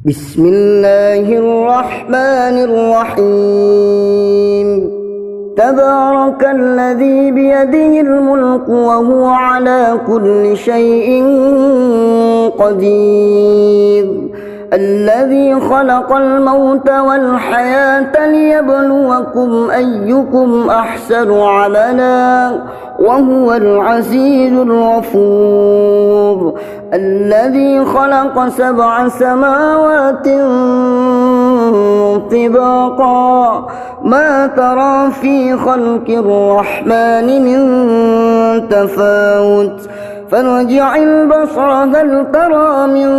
بسم الله الرحمن الرحيم تبارك الذي بيده الملك وهو على كل شيء قدير الذي خلق الموت والحياة ليبلوكم أيكم أحسن عملا وهو العزيز الغفور الذي خلق 7 سماوات طباقا ما ترى في خلق الرحمن من تفاوت فارجع البصر هل ترى من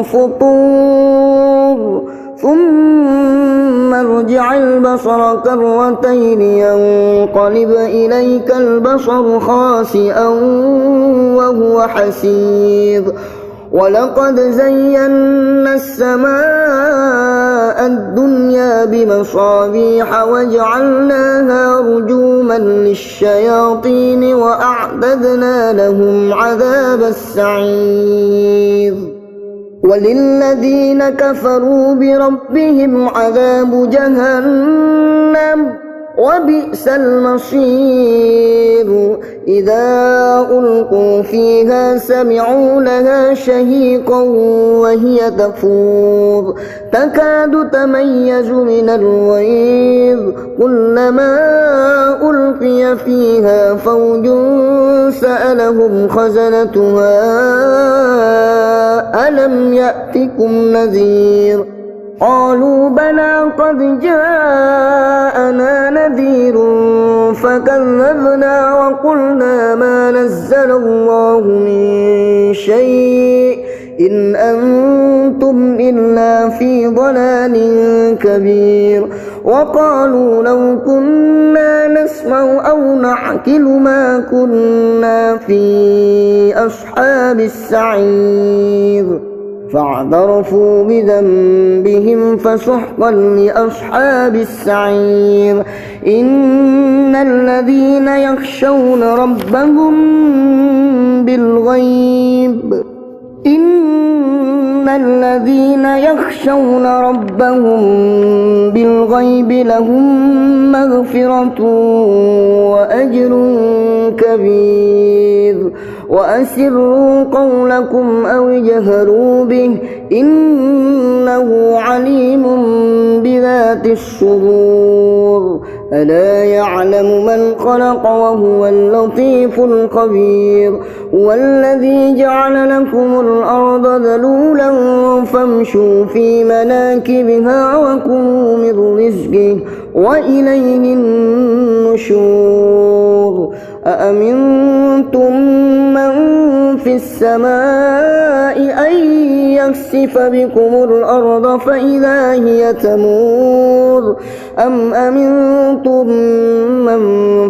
فطور ثم ارجع البصر كرتين ينقلب إليك البصر خاسئا وهو حسير ولقد زينا السماء الدنيا بمصابيح وجعلناها رجوما للشياطين وأعتدنا لهم عذاب السعير وللذين كفروا بربهم عذاب جهنم وبئس المصير إذا ألقوا فيها سمعوا لها شهيقا وهي تفور تكاد تميز من الغيظ كلما ألقي فيها فوج سألهم خزنتها ألم يأتكم نذير قالوا بلى قد جاءنا نذير فكذبنا وقلنا ما نزل الله من شيء إن أنتم إلا في ضلال كبير وقالوا لو كنا نسمع أو نعقل ما كنا في أصحاب السعير فاعترفوا بذنبهم فسحقا لأصحاب السعير إن الذين يخشون ربهم بالغيب لهم مغفرة وأجر كبير وأسروا قولكم أو اجهروا به إنه عليم بذات الصدور ألا يعلم من خلق وهو اللطيف الخبير والذي جعل لكم الأرض ذلولا فامشوا في مناكبها وكلوا من رزقه وإليه النشور أأمنتم من في السماء أن يخسف بكم الأرض فإذا هي تمور أم أمنتم من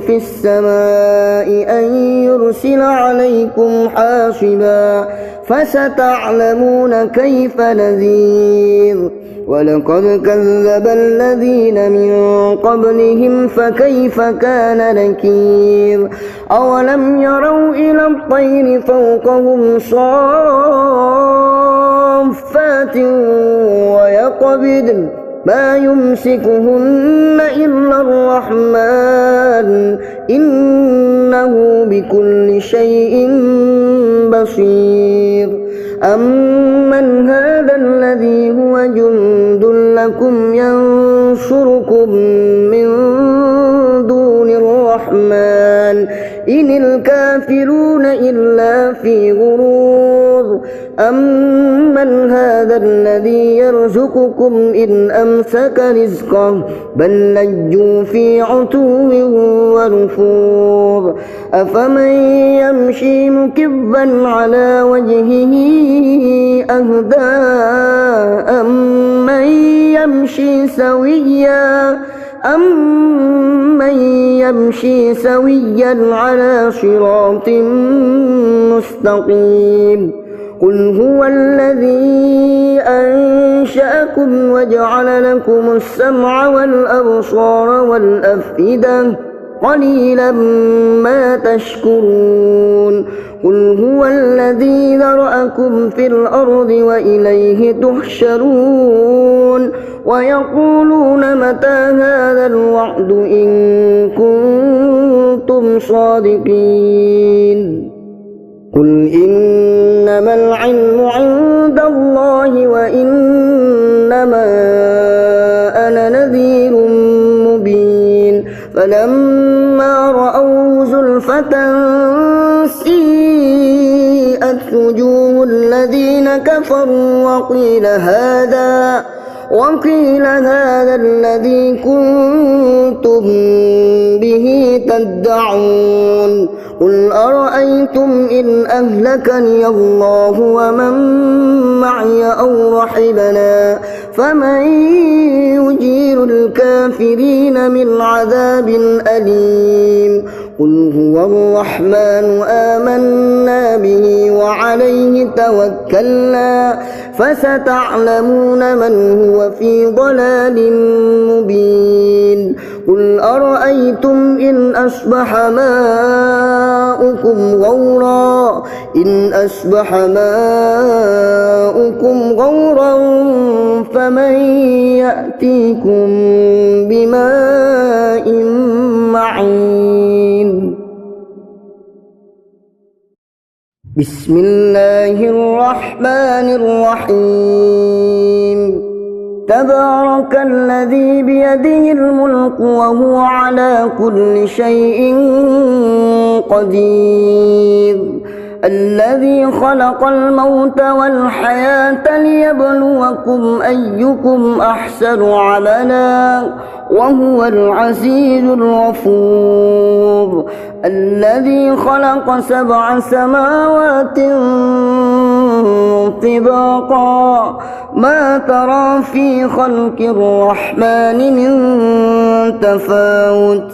في السماء أن يرسل عليكم حاصبا فستعلمون كيف نذير ولقد كذب الذين من قبلهم فكيف كان نكير أولم يروا إلى الطير فوقهم صافات ويقبضن ما يمسكهن إلا الرحمن إنه بكل شيء بصير أمن هذا الذي هو جند لكم ينصركم من دون الرحمن إن الكافرون إلا في غرور أمن هذا الذي يرزقكم إن أمسك رزقه بل لجوا في عتو ونفور أفمن يمشي مكبا على وجهه أهدى أمن يمشي سويا على صراط مستقيم قل هو الذي أنشأكم وجعل لكم السمع والأبصار والأفئدة قليلا ما تشكرون قل هو الذي ذرأكم في الأرض وإليه تحشرون ويقولون متى هذا الوعد إن كنتم صادقين قل إنما العلم عند الله وإنما أنا نذير مبين فلما رأوا زلفة سيئت وجوه الذين كفروا وقيل هذا الذي كنتم به تدعون قل أرأيتم إن أهلكني الله ومن معي أو رحمنا فمن يجير الكافرين من عذاب أليم قل هو الرحمن آمنا به وعليه توكلنا فستعلمون من هو في ضلال مبين قل أرأيتم إن أصبح ماؤكم غورا فمن يأتيكم بماء معين بسم الله الرحمن الرحيم تبارك الذي بيده الملك وهو على كل شيء قدير الذي خلق الموت والحياة ليبلوكم أيكم أحسن عملا وهو العزيز الغفور الذي خلق 7 سماوات طباقا ما ترى في خلق الرحمن من تفاوت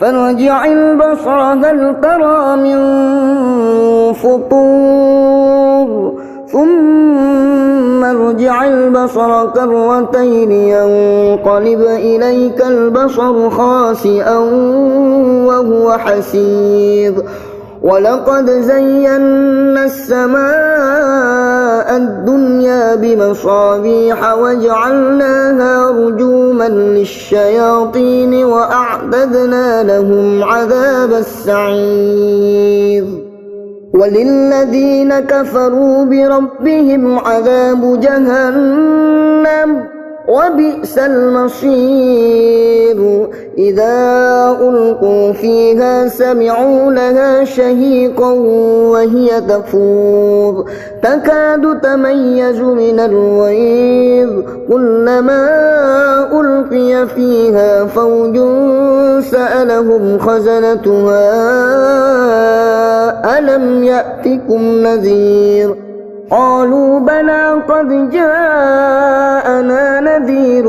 فارجع البصر هل ترى من فطور ثم ارجع البصر كرتين ينقلب إليك البصر خاسئا وهو حسير ولقد زينا السماء الدنيا بمصابيح وجعلناها رجوما للشياطين وأعتدنا لهم عذاب السعير وللذين كفروا بربهم عذاب جهنم وبئس المصير إذا ألقوا فيها سمعوا لها شهيقا وهي تفور تكاد تميز من الغيظ كلما ألقي فيها فوج سألهم خزنتها ألم يأتكم نذير قالوا بلى قد جاءنا نذير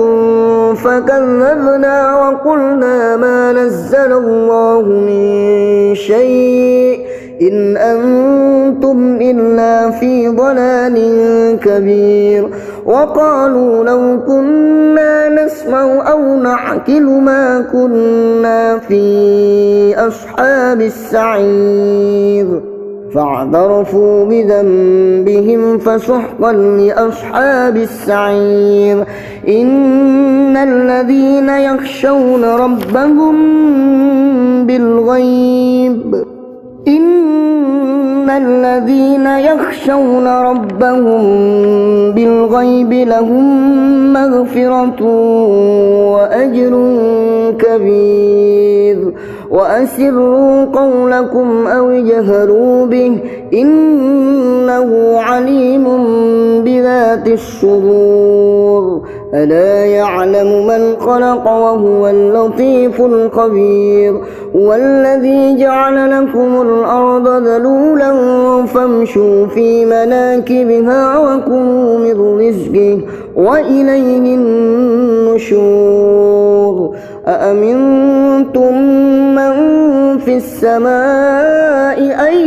فكذبنا وقلنا ما نزل الله من شيء إن أنتم إلا في ضلال كبير وقالوا لو كنا نسمع أو نعقل ما كنا في أصحاب السعير فاعترفوا بذنبهم فسحقا لأصحاب السعير إن الذين يخشون ربهم بالغيب لهم مغفرة وأجر كبير وأسروا قولكم أو اجهروا به إنه عليم بذات الصدور ألا يعلم من خلق وهو اللطيف الخبير هو الذي جعل لكم الأرض ذلولا فامشوا في مناكبها وكلوا من رزقه وإليه النشور أأمنتم من في السماء أن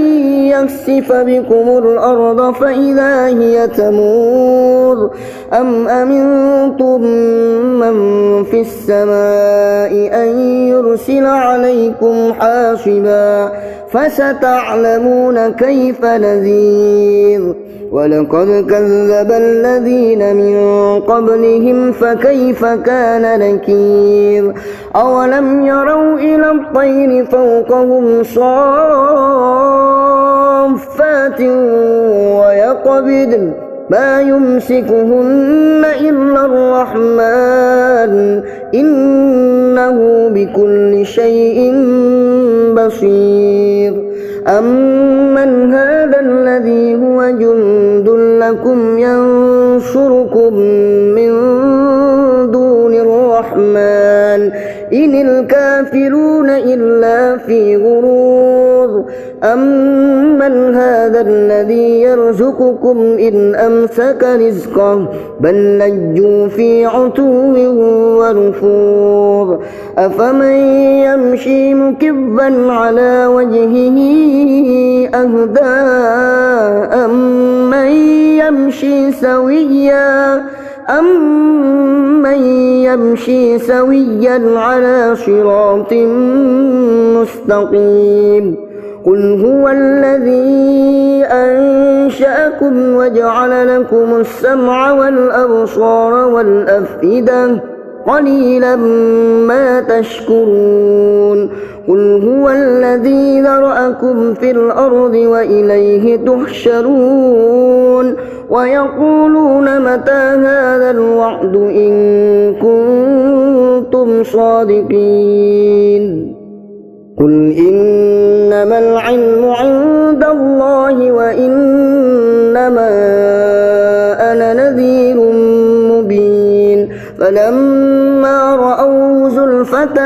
يخسف بكم الأرض فإذا هي تمور أم أمنتم من في السماء أن يرسل عليكم حاصبا فستعلمون كيف نذير ولقد كذب الذين من قبلهم فكيف كان نكير أولم يروا إلى الطير فوقهم صافات ويقبضن ما يمسكهن إلا الرحمن إنه بكل شيء بصير أمن هذا الذي هو جند لكم ينصركم من دون الرحمن إن الكافرون إلا في غرور أمن هذا الذي يرزقكم إن أمسك رزقه بل لجوا في عتو ونفور أفمن يمشي مكبا على وجهه أهدى أمن يمشي سويا على صراط مستقيم قل هو الذي أنشأكم وجعل لكم السمع والأبصار والأفئدة قليلا ما تشكرون قل هو الذي ذرأكم في الأرض وإليه تحشرون ويقولون متى هذا الوعد إن كنتم صادقين قل إنما العلم عند الله وإنما أنا نذير مبين فلما رأوا زلفة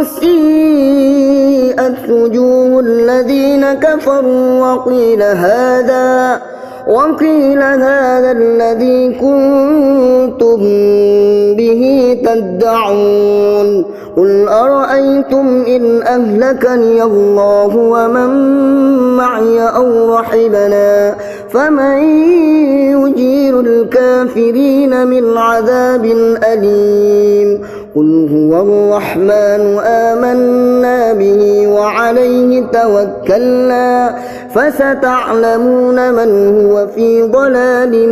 سيئت وجوه الذين كفروا وقيل هذا الذي كنتم به تدعون قل أرأيتم إن أهلكني الله ومن معي أو رحمنا فمن يجير الكافرين من عذاب أليم قل هو الرحمن آمنا به وعليه توكلنا فستعلمون من هو في ضلال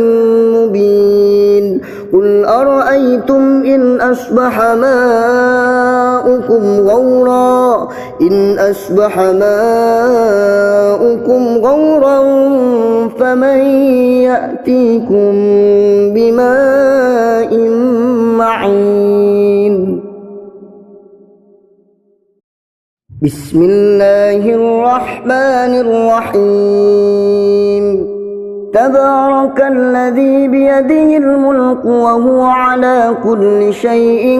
مبين قل أرأيتم إن أصبح ماؤكم غورا فمن يأتيكم بماء معين بسم الله الرحمن الرحيم تبارك الذي بيده الملك وهو على كل شيء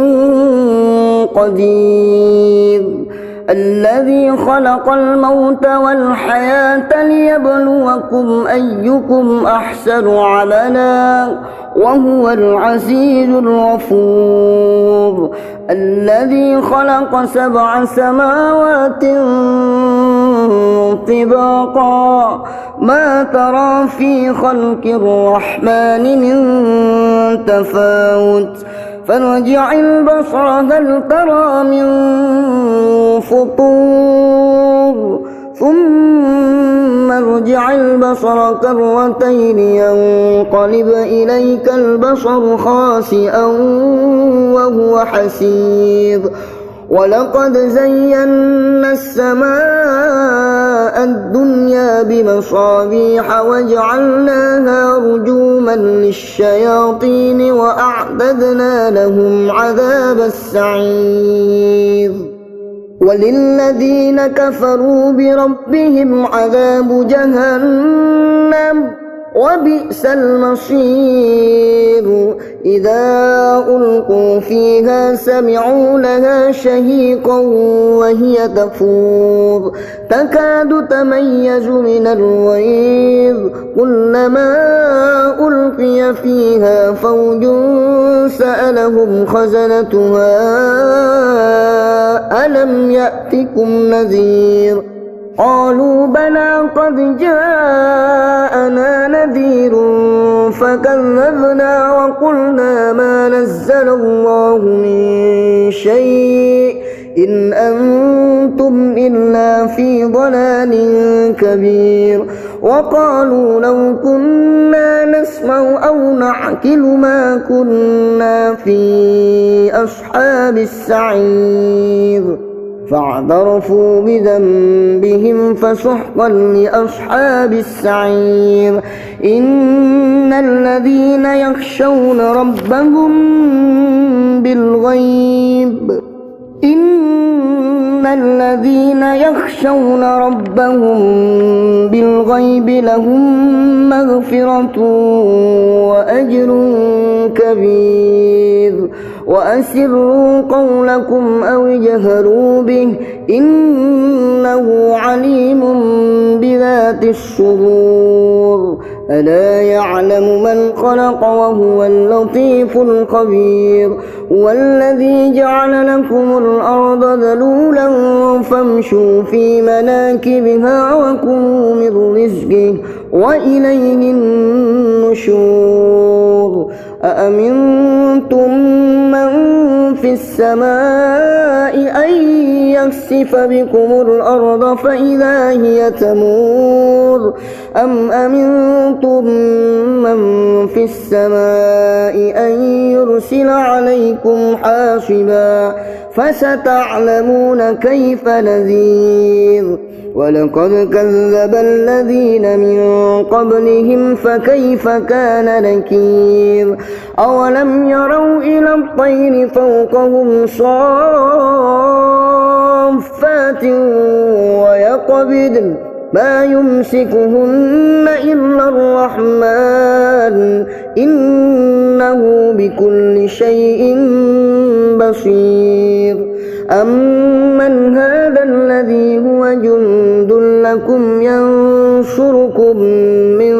قدير الذي خلق الموت والحياة ليبلوكم أيكم أحسن عملا وهو العزيز الغفور الذي خلق 7 سماوات طباقا ما ترى في خلق الرحمن من تفاوت فارجع البصر هل ترى من فطور ثم ارجع البصر كرتين ينقلب إليك البصر خاسئا وهو حسير ولقد زينا السماء الدنيا بمصابيح وجعلناها رجوما للشياطين وأعتدنا لهم عذاب السعير وللذين كفروا بربهم عذاب جهنم وبئس المصير إذا ألقوا فيها سمعوا لها شهيقا وهي تفور تكاد تميز من الغيظ كلما ألقي فيها فوج سألهم خزنتها ألم يأتكم نذير قالوا بلى قد جاءنا نذير فكذبنا وقلنا ما نزل الله من شيء إن أنتم إلا في ضلال كبير وقالوا لو كنا نسمع أو نعقل ما كنا في أصحاب السعير فاعترفوا بذنبهم فسحقا لأصحاب السعير إن الذين يخشون ربهم بالغيب لهم مغفرة وأجر كبير وأسروا قولكم أو اجهروا به إنه عليم بذات الصدور ألا يعلم من خلق وهو اللطيف الخبير هو الذي جعل لكم الأرض ذلولا فامشوا في مناكبها وكلوا من رزقه وإليه النشور أأمنتم من في السماء أن يخسف بكم الأرض فإذا هي تمور أم أمنتم من في السماء أن يرسل عليكم حاصبا فستعلمون كيف نذير ولقد كذب الذين من قبلهم فكيف كان نكير أولم يروا إلى الطير فوقهم صافات ويقبضن ما يمسكهن إلا الرحمن إنه بكل شيء بصير أمن هذا الذي هو جند لكم ينصركم من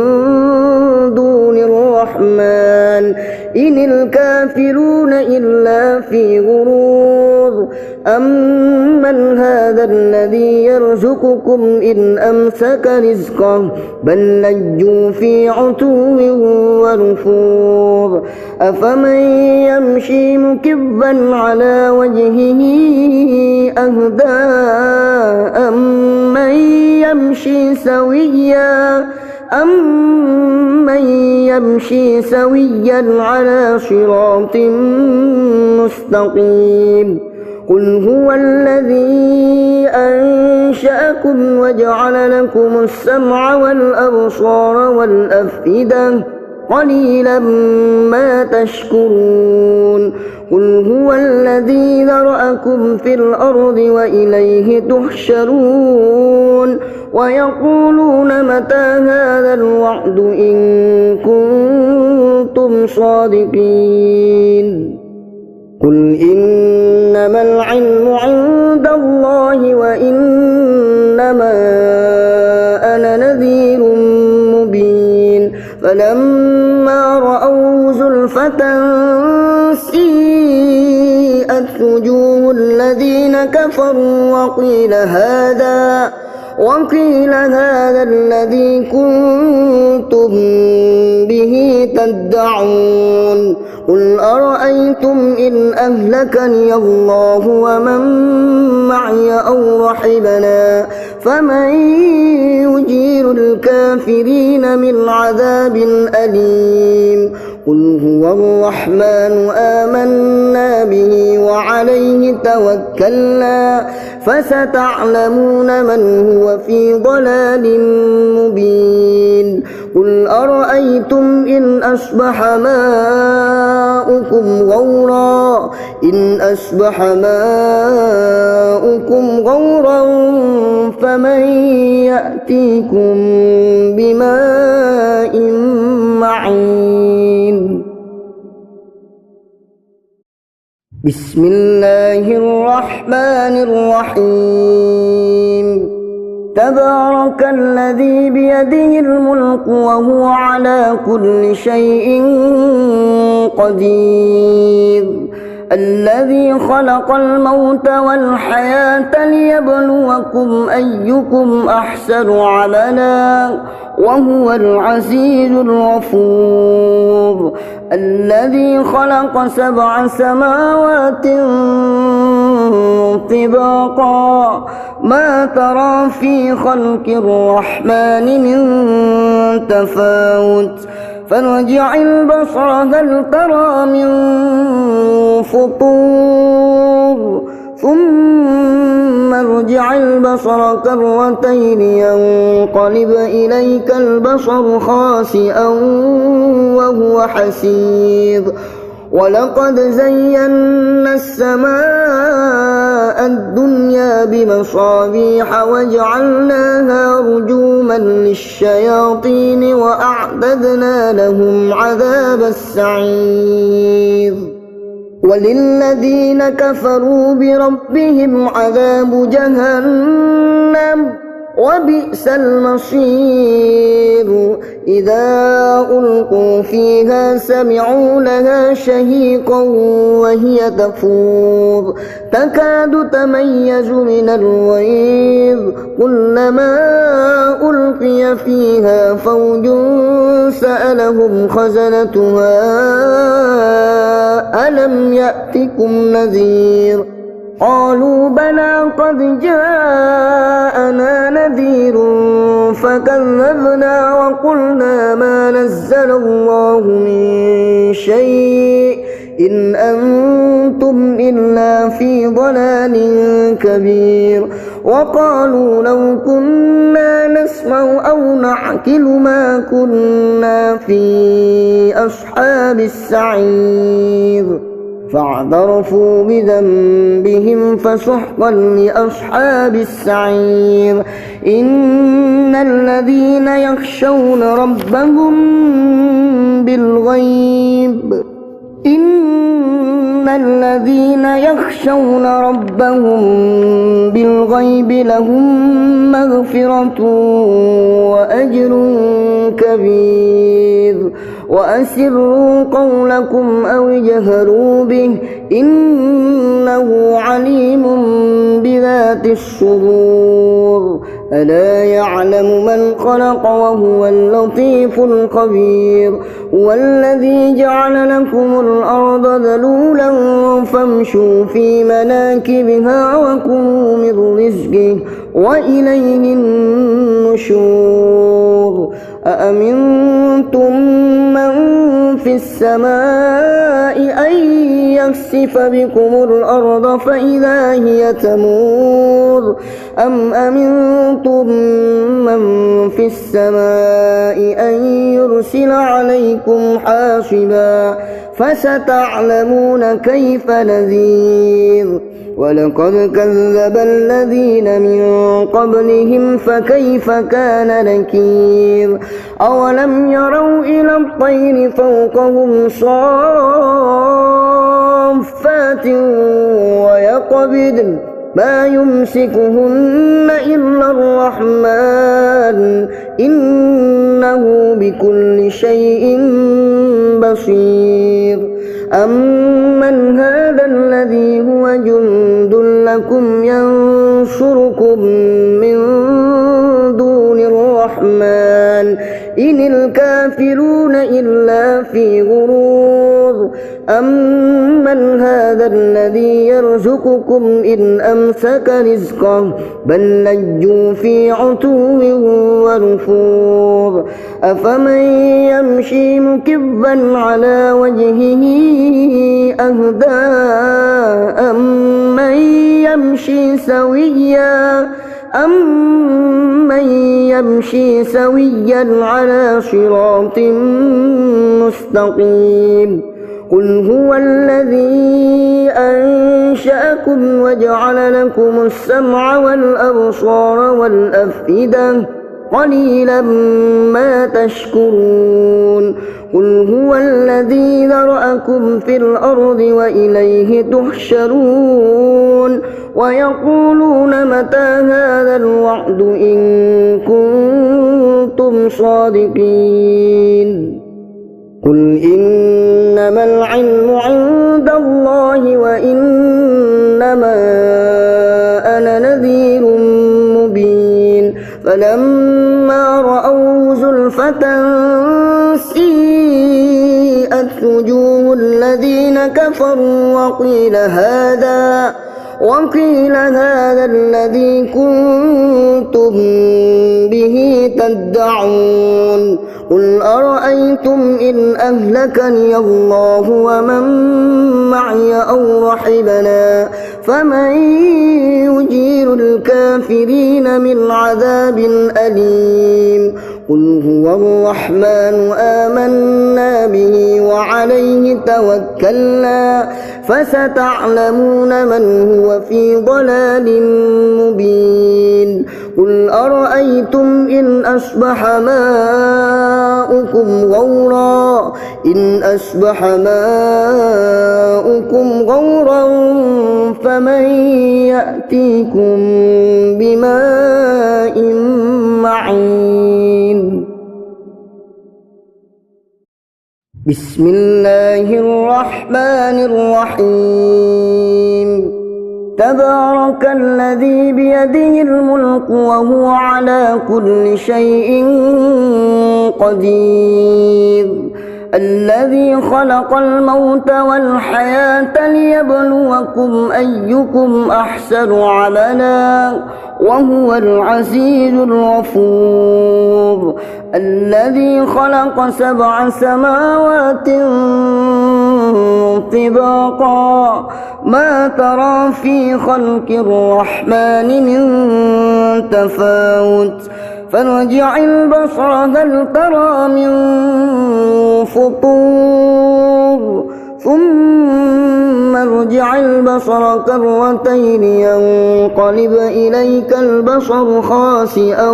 دون الرحمن إن الكافرون إلا في غرور أمن هذا الذي يرزقكم إن أمسك رزقه بل لجوا في عتو ونفور أفمن يمشي مكبا على وجهه أهدى أمن يمشي سويا على صراط مستقيم قل هو الذي أنشأكم وجعل لكم السمع والأبصار والأفئدة قليلا ما تشكرون قل هو الذي ذرأكم في الأرض وإليه تحشرون ويقولون متى هذا الوعد إن كنتم صادقين قل إنما العلم عند الله وإنما أنا نذير مبين فلما رأوا زلفة سيئت وجوه الذين كفروا وقيل هذا الذي كنتم به تدعون قل أرأيتم إن أهلكني الله ومن معي أو رحمنا فمن يجير الكافرين من عذاب أليم قل هو الرحمن آمنا به وعليه توكلنا فستعلمون من هو في ضلال مبين قل أرأيتم إن أصبح ماؤكم غورا فمن يأتيكم بماء معين بسم الله الرحمن الرحيم تبارك الذي بيده الملك وهو على كل شيء قدير الذي خلق الموت والحياة ليبلوكم أيكم أحسن عملا وهو العزيز الغفور الذي خلق 7 سماوات طباقا ما ترى في خلق الرحمن من تفاوت فارجع البصر هل ترى من فطور ثم ارجع البصر كرتين ينقلب إليك البصر خاسئا وهو حسير ولقد زينا السماء الدنيا بمصابيح وجعلناها رجوما للشياطين وأعتدنا لهم عذاب السعير وللذين كفروا بربهم عذاب جهنم وبئس المصير إذا ألقوا فيها سمعوا لها شهيقا وهي تفور تكاد تميز من الغيظ كلما ألقي فيها فوج سألهم خزنتها ألم يأتكم نذير قالوا بلى قد جاءنا نذير فكذبنا وقلنا ما نزل الله من شيء إن أنتم إلا في ضلال كبير وقالوا لو كنا نسمع أو نعقل ما كنا في أصحاب السعير فاعترفوا بذنبهم فسحقا لأصحاب السعير إن الذين يخشون ربهم بالغيب لهم مغفرة وأجر كبير وأسروا قولكم أو اجهروا به إنه عليم بذات الصدور ألا يعلم من خلق وهو اللطيف الخبير والذي جعل لكم الأرض ذلولا فامشوا في مناكبها وكلوا من رزقه وإليه النشور أأمنتم من في السماء أن يخسف بكم الأرض فإذا هي تمور أم أمنتم من في السماء أن يرسل عليكم حاصبا فستعلمون كيف نذير ولقد كذب الذين من قبلهم فكيف كان نكير أولم يروا إلى الطير فوقهم صافات ويقبضن ما يمسكهن إلا الرحمن إنه بكل شيء بصير أمن هذا الذي هو جند لكم ينصركم من دون الرحمن إن الكافرون إلا في غرور أمن هذا الذي يرزقكم إن أمسك رزقه بل لجوا في عتو ونفور أفمن يمشي مكبا على وجهه أهدى أمن يمشي سويا على صراط مستقيم قل هو الذي أنشأكم وجعل لكم السمع والأبصار والأفئدة قليلا ما تشكرون قل هو الذي ذرأكم في الأرض وإليه تحشرون ويقولون متى هذا الوعد إن كنتم صادقين قل إنما العلم عند الله وإنما أنا نذير مبين فلما رأوا زلفة سيئت وجوه الذين كفروا وقيل هذا الذي كنتم به تدعون قل أرأيتم إن أهلكني الله ومن معي أو رحمنا فمن يجير الكافرين من عذاب أليم قل هو الرحمن آمنا به وعليه توكلنا فستعلمون من هو في ضلال مبين قل أرأيتم إن أصبح ماؤكم غورا فمن يأتيكم بماء معين بسم الله الرحمن الرحيم تبارك الذي بيده الملك وهو على كل شيء قدير الذي خلق الموت والحياة ليبلوكم أيكم أحسن عملا وهو العزيز الغفور الذي خلق 7 سماوات طباقا ما ترى في خلق الرحمن من تفاوت فارجع البصر هل ترى من فطور ثم ارجع البصر كرتين ينقلب إليك البصر خاسئا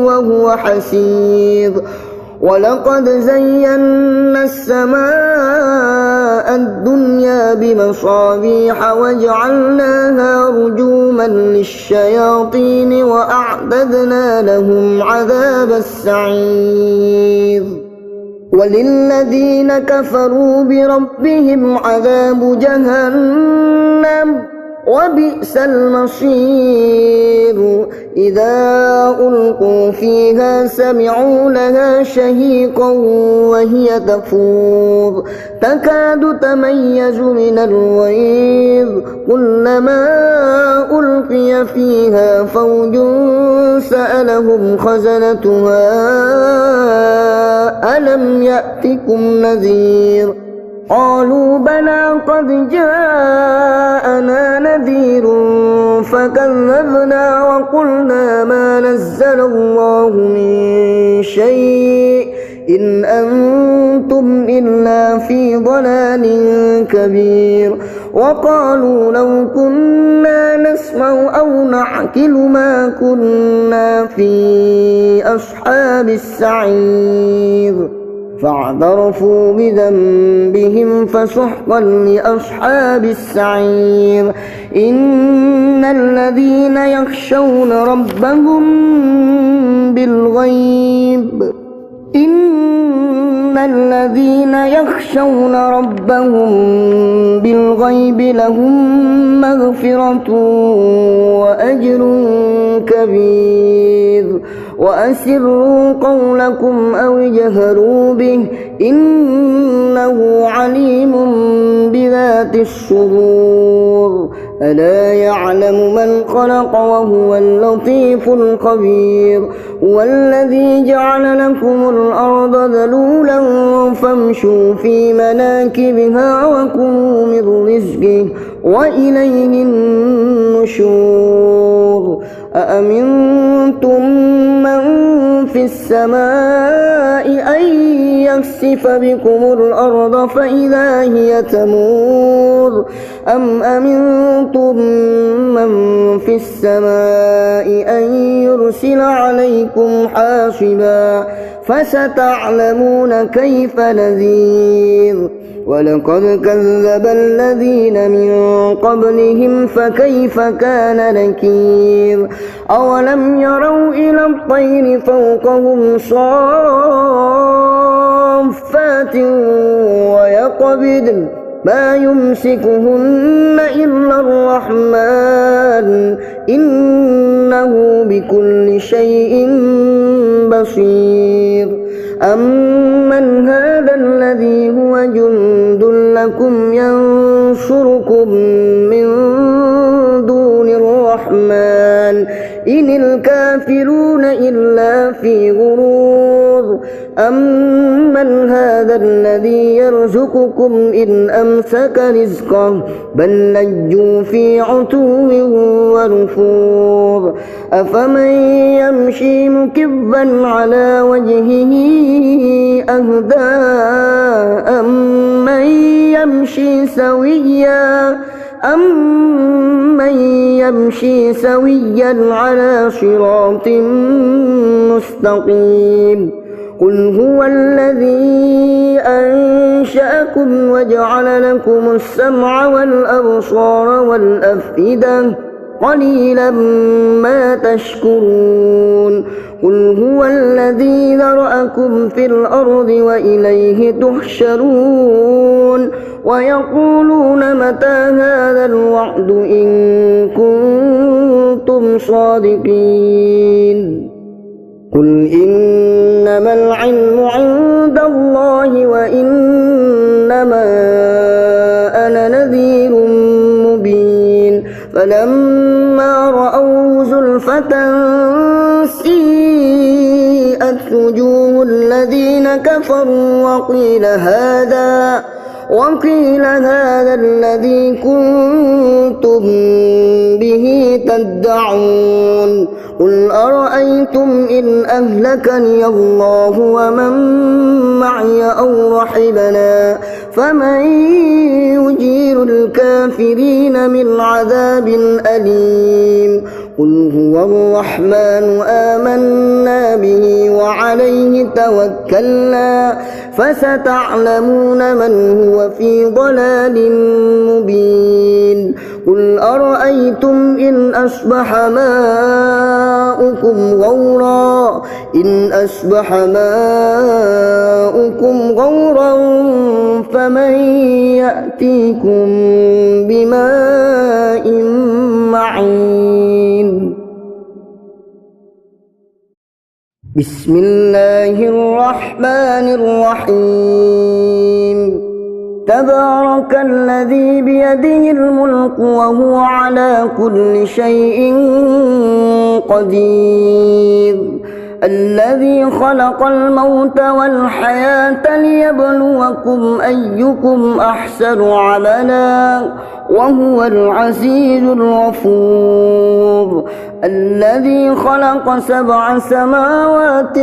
وهو حسير ولقد زينا السماء الدنيا بمصابيح وجعلناها رجوما للشياطين وأعتدنا لهم عذاب السعير وللذين كفروا بربهم عذاب جهنم وبئس المصير إذا ألقوا فيها سمعوا لها شهيقا وهي تفور تكاد تميز من الغيظ كلما ألقي فيها فوج سألهم خزنتها ألم يأتكم نذير قالوا بلى قد جاءنا نذير فكذبنا وقلنا ما نزل الله من شيء إن أنتم إلا في ضلال كبير وقالوا لو كنا نسمع أو نعقل ما كنا في أصحاب السعير فاعترفوا بذنبهم فسحقا لأصحاب السعير إن الذين يخشون ربهم بالغيب لهم مغفرة وأجر كبير وأسروا قولكم أو اجهروا به إنه عليم بذات الصدور ألا يعلم من خلق وهو اللطيف الخبير والذي جعل لكم الأرض ذلولا فامشوا في مناكبها وكلوا من رزقه وإليه النشور أأمنتم من في السماء أن يخسف بكم الأرض فإذا هي تمور أم أمنتم من في السماء أن يرسل عليكم حاصبا فستعلمون كيف نذير ولقد كذب الذين من قبلهم فكيف كان نكير أولم يروا إلى الطير فوقهم صافات ويقبضن ما يمسكهن إلا الرحمن إنه بكل شيء بصير أمن هذا الذي هو جند لكم ينصركم من أمن هذا الذي يرزقكم إن أمسك رزقه بل لجوا في عتو ونفور أفمن يمشي مكبا على وجهه أهدى أمن يمشي سويا على صراط مستقيم قل هو الذي أنشأكم وجعل لكم السمع والأبصار والأفئدة قليلا ما تشكرون قل هو الذي ذرأكم في الأرض وإليه تحشرون ويقولون متى هذا الوعد إن كنتم صادقين قل إنما العلم عند الله وإنما أنا نذير مبين فلما رأوه زلفة سيئت وجوه الذين كفروا وقيل هذا الذي كنتم به تدعون قل أرأيتم إن أهلكني الله ومن معي أو رحمنا فمن يجير الكافرين من عذاب أليم قل هو الرحمن آمنا به وعليه توكلنا فستعلمون من هو في ضلال مبين قل أرأيتم إن أصبح ماؤكم غورا فمن يأتيكم بماء معين بسم الله الرحمن الرحيم تبارك الذي بيده الملك وهو على كل شيء قدير الذي خلق الموت والحياة ليبلوكم أيكم أحسن عملا وهو العزيز الغفور الذي خلق 7 سماوات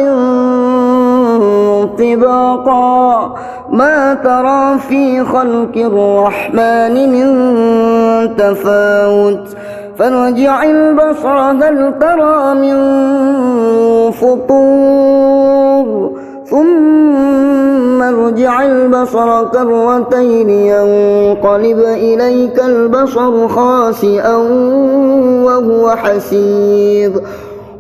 طباقا ما ترى في خلق الرحمن من تفاوت فارجع البصر هل ترى من فطور ثم ارجع البصر كرتين ينقلب إليك البصر خاسئا وهو حسير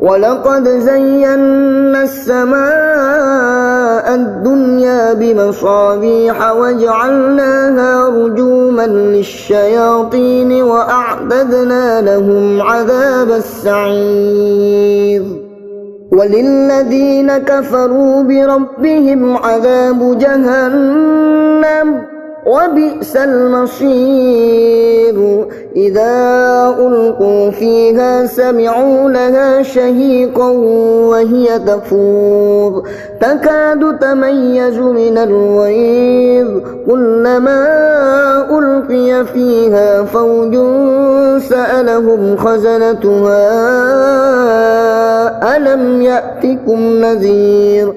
ولقد زينا السماء الدنيا بمصابيح وجعلناها رجوما للشياطين وأعتدنا لهم عذاب السعير وللذين كفروا بربهم عذاب جهنم وبئس المصير إذا ألقوا فيها سمعوا لها شهيقا وهي تفور تكاد تميز من الغيظ كلما ألقي فيها فوج سألهم خزنتها ألم يأتكم نذير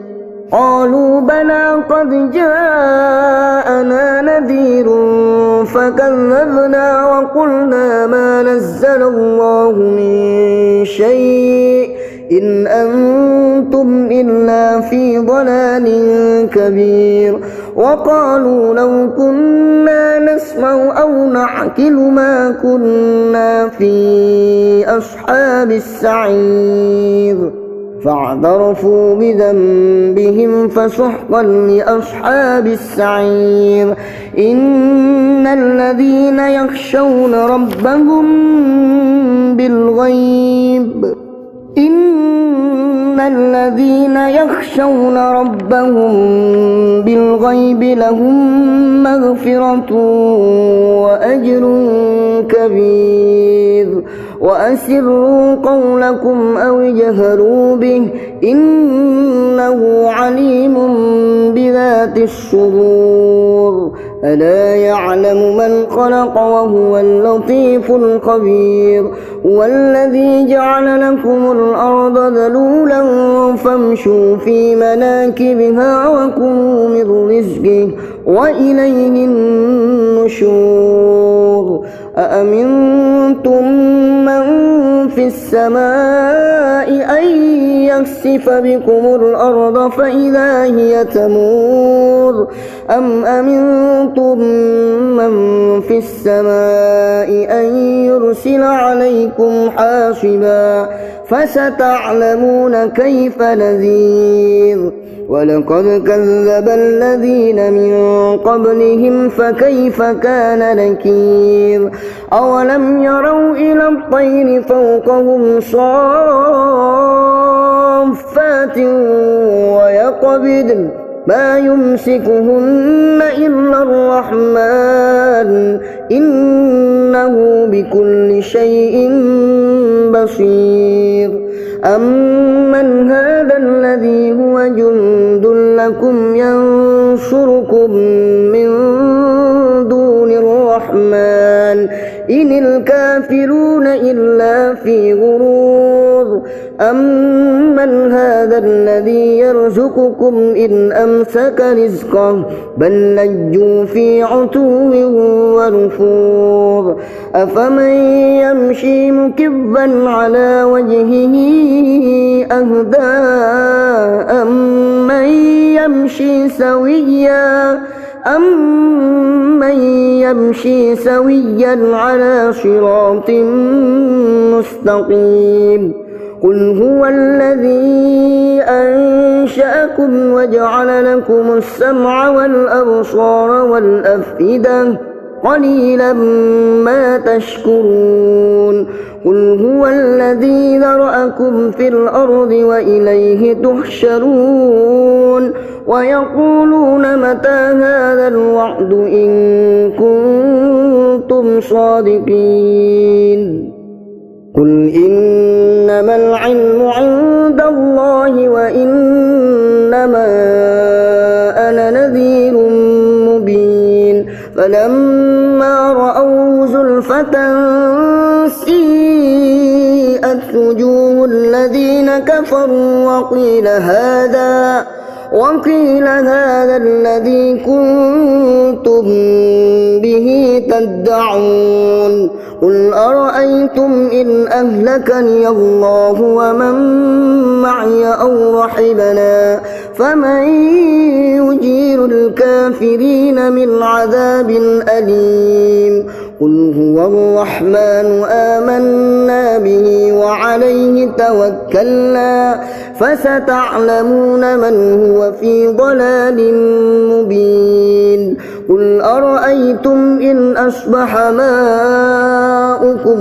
قالوا بلى قد جاءنا نذير فكذبنا وقلنا ما نزل الله من شيء إن أنتم إلا في ضلال كبير وقالوا لو كنا نسمع أو نعقل ما كنا في أصحاب السعير فاعترفوا بذنبهم فسحقا لأصحاب السعير إن الذين يخشون ربهم بالغيب لهم مغفرة وأجر كبير وأسروا قولكم أو اجهروا به إنه عليم بذات الصدور ألا يعلم من خلق وهو اللطيف الخبير هو الذي جعل لكم الأرض ذلولا فامشوا في مناكبها وكلوا من رزقه وإليه النشور أأمنتم من في السماء أن يخسف بكم الأرض فإذا هي تمور أم أمنتم من في السماء أن يرسل عليكم حاصبا فستعلمون كيف نذير ولقد كذب الذين من قبلهم فكيف كان نكير أولم يروا إلى الطير فوقهم صافات ويقبضن ما يمسكهن إلا الرحمن إنه بكل شيء بصير أمن هذا الذي هو جند لكم ينصركم من دون الرحمن إن الكافرون إلا في غرور أمن هذا الذي يرزقكم إن أمسك رزقه بل لجوا في عتو ونفور أفمن يمشي مكبا على وجهه أهدى أمن يمشي سويا على صراط مستقيم قل هو الذي أنشأكم وجعل لكم السمع والأبصار والأفئدة قليلا ما تشكرون قل هو الذي ذرأكم في الأرض وإليه تحشرون ويقولون متى هذا الوعد إن كنتم صادقين قل إنما العلم عند الله وإنما أنا نذير مبين فلما رأوا زلفة سيئت وجوه الذين كفروا وقيل هذا الذي كنتم به تدعون قل أرأيتم إن أهلكني الله ومن معي أو رحمنا فمن يجير الكافرين من عذاب أليم قل هو الرحمن آمنا به وعليه توكلنا فستعلمون من هو في ضلال مبين قل أرأيتم إن أصبح ماؤكم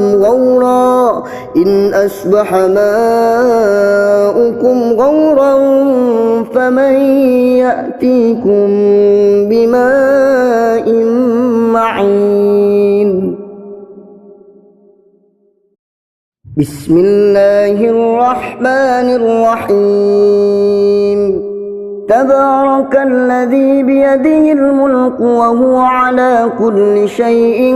غورا فمن يأتيكم بماء معين بسم الله الرحمن الرحيم تبارك الذي بيده الملك وهو على كل شيء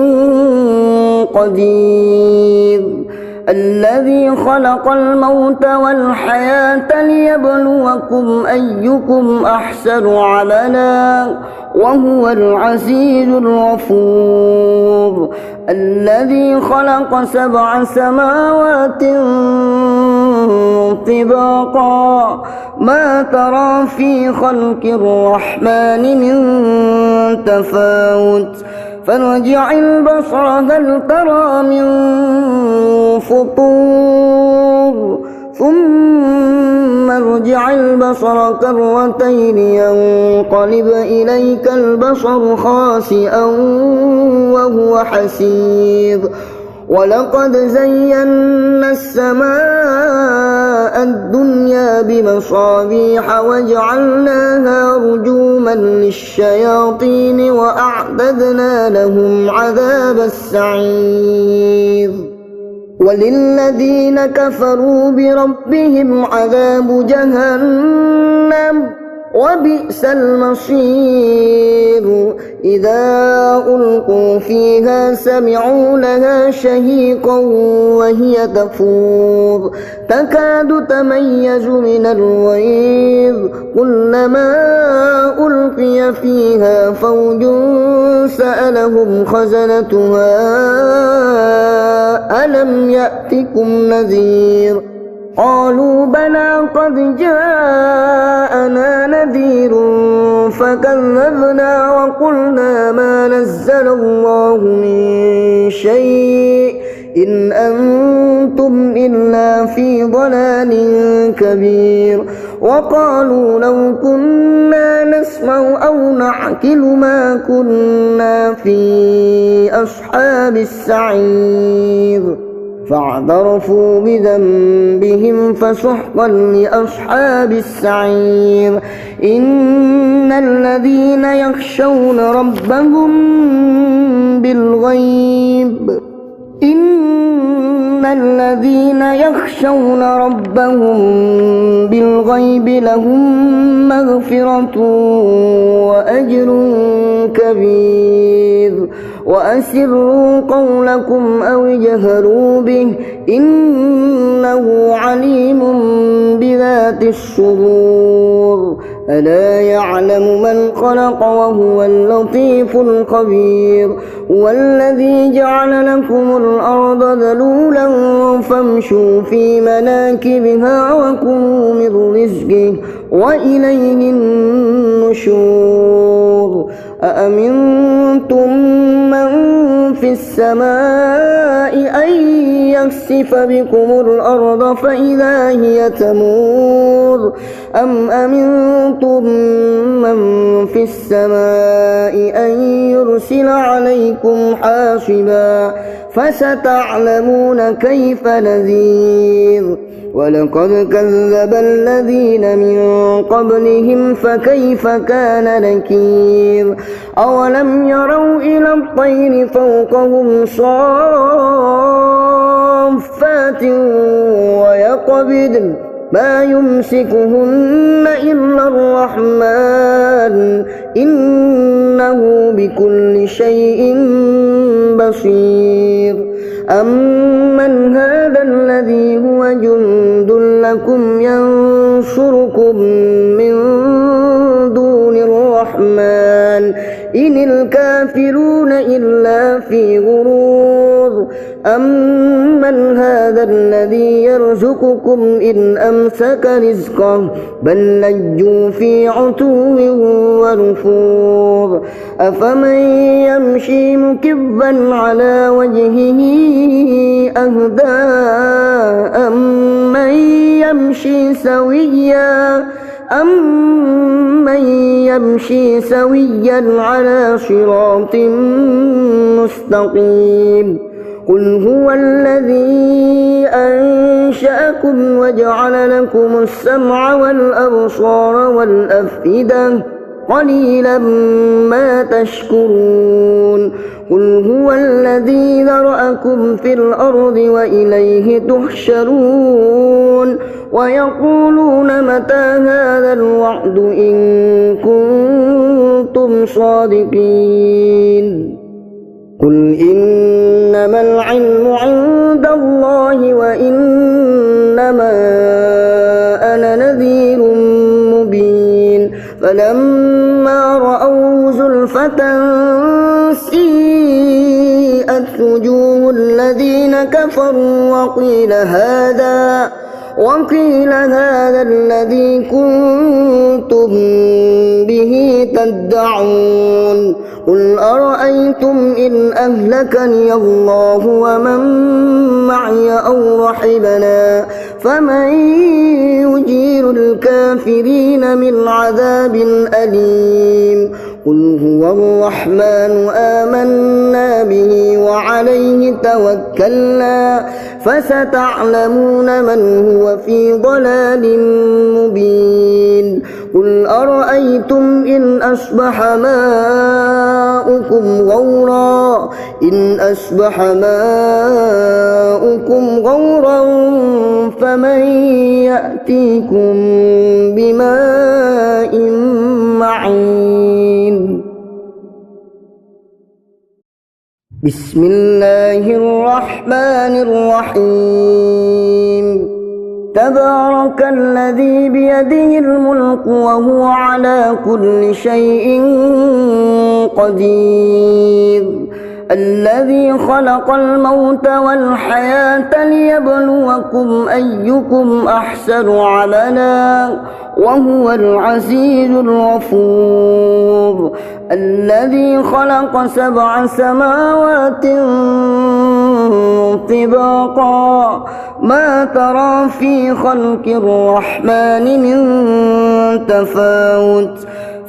قدير الذي خلق الموت والحياة ليبلوكم أيكم أحسن عملا وهو العزيز الغفور الذي خلق 7 سماوات طباقا ما ترى في خلق الرحمن من تفاوت فارجع البصر هل ترى من فطور ثم ارجع البصر كرتين ينقلب إليك البصر خاسئا وهو حسير ولقد زينا السماء الدنيا بمصابيح وجعلناها رجوما للشياطين وأعتدنا لهم عذاب السعير وللذين كفروا بربهم عذاب جهنم وبئس المصير إذا ألقوا فيها سمعوا لها شهيقا وهي تفور تكاد تميز من الغيظ كلما ألقي فيها فوج سألهم خزنتها ألم يأتكم نذير قالوا بلى قد جاءنا نذير فكذبنا وقلنا ما نزل الله من شيء إن أنتم إلا في ضلال كبير وقالوا لو كنا نسمع أو نعقل ما كنا في أصحاب السعير فاعترفوا بذنبهم فسحقا لأصحاب السعير إن الذين يخشون ربهم بالغيب لهم مغفرة وأجر كبير وأسروا قولكم أو اجهروا به إنه عليم بذات الصدور ألا يعلم من خلق وهو اللطيف الخبير هو الذي جعل لكم الأرض ذلولا فامشوا في مناكبها وكلوا من رزقه وإليه النشور أأمنتم من في السماء أن يخسف بكم الأرض فإذا هي تمور أم أمنتم من في السماء أن يرسل عليكم حاصبا فستعلمون كيف نذير ولقد كذب الذين من قبلهم فكيف كان نكير أولم يروا إلى الطير فوقهم صافات ويقبضن ما يمسكهن إلا الرحمن إنه بكل شيء بصير أمن هذا الذي هو جند لكم ينصركم من دون الرحمن إن الكافرون إلا في غرور أمن هذا الذي يرزقكم إن أمسك رزقه بل لجوا في عتو ونفور أفمن يمشي مكبا على وجهه أهدى أمن يمشي سويا على صراط مستقيم قل هو الذي أنشأكم وجعل لكم السمع والأبصار والأفئدة قليلا ما تشكرون قل هو الذي ذرأكم في الأرض وإليه تحشرون ويقولون متى هذا الوعد إن كنتم صادقين قل إنما العلم عند الله وإنما أنا نذير مبين فلما رأوا زلفة سيئت وجوه الذين كفروا وقيل هذا الذي كنتم به تدعون قل أرأيتم إن أهلكني الله ومن معي أو رحمنا فمن يجير الكافرين من عذاب أليم قل هو الرحمن آمنا به وعليه توكلنا فستعلمون من هو في ضلال مبين قل أرأيتم إن أصبح ماؤكم غورا إن أصبح ماؤكم غورا فمن يأتيكم بماء معين بسم الله الرحمن الرحيم تبارك الذي بيده الملك وهو على كل شيء قدير الذي خلق الموت والحياة ليبلوكم أيكم أحسن عملا وهو العزيز الغفور الذي خلق 7 سماوات طباقا ما ترى في خلق الرحمن من تفاوت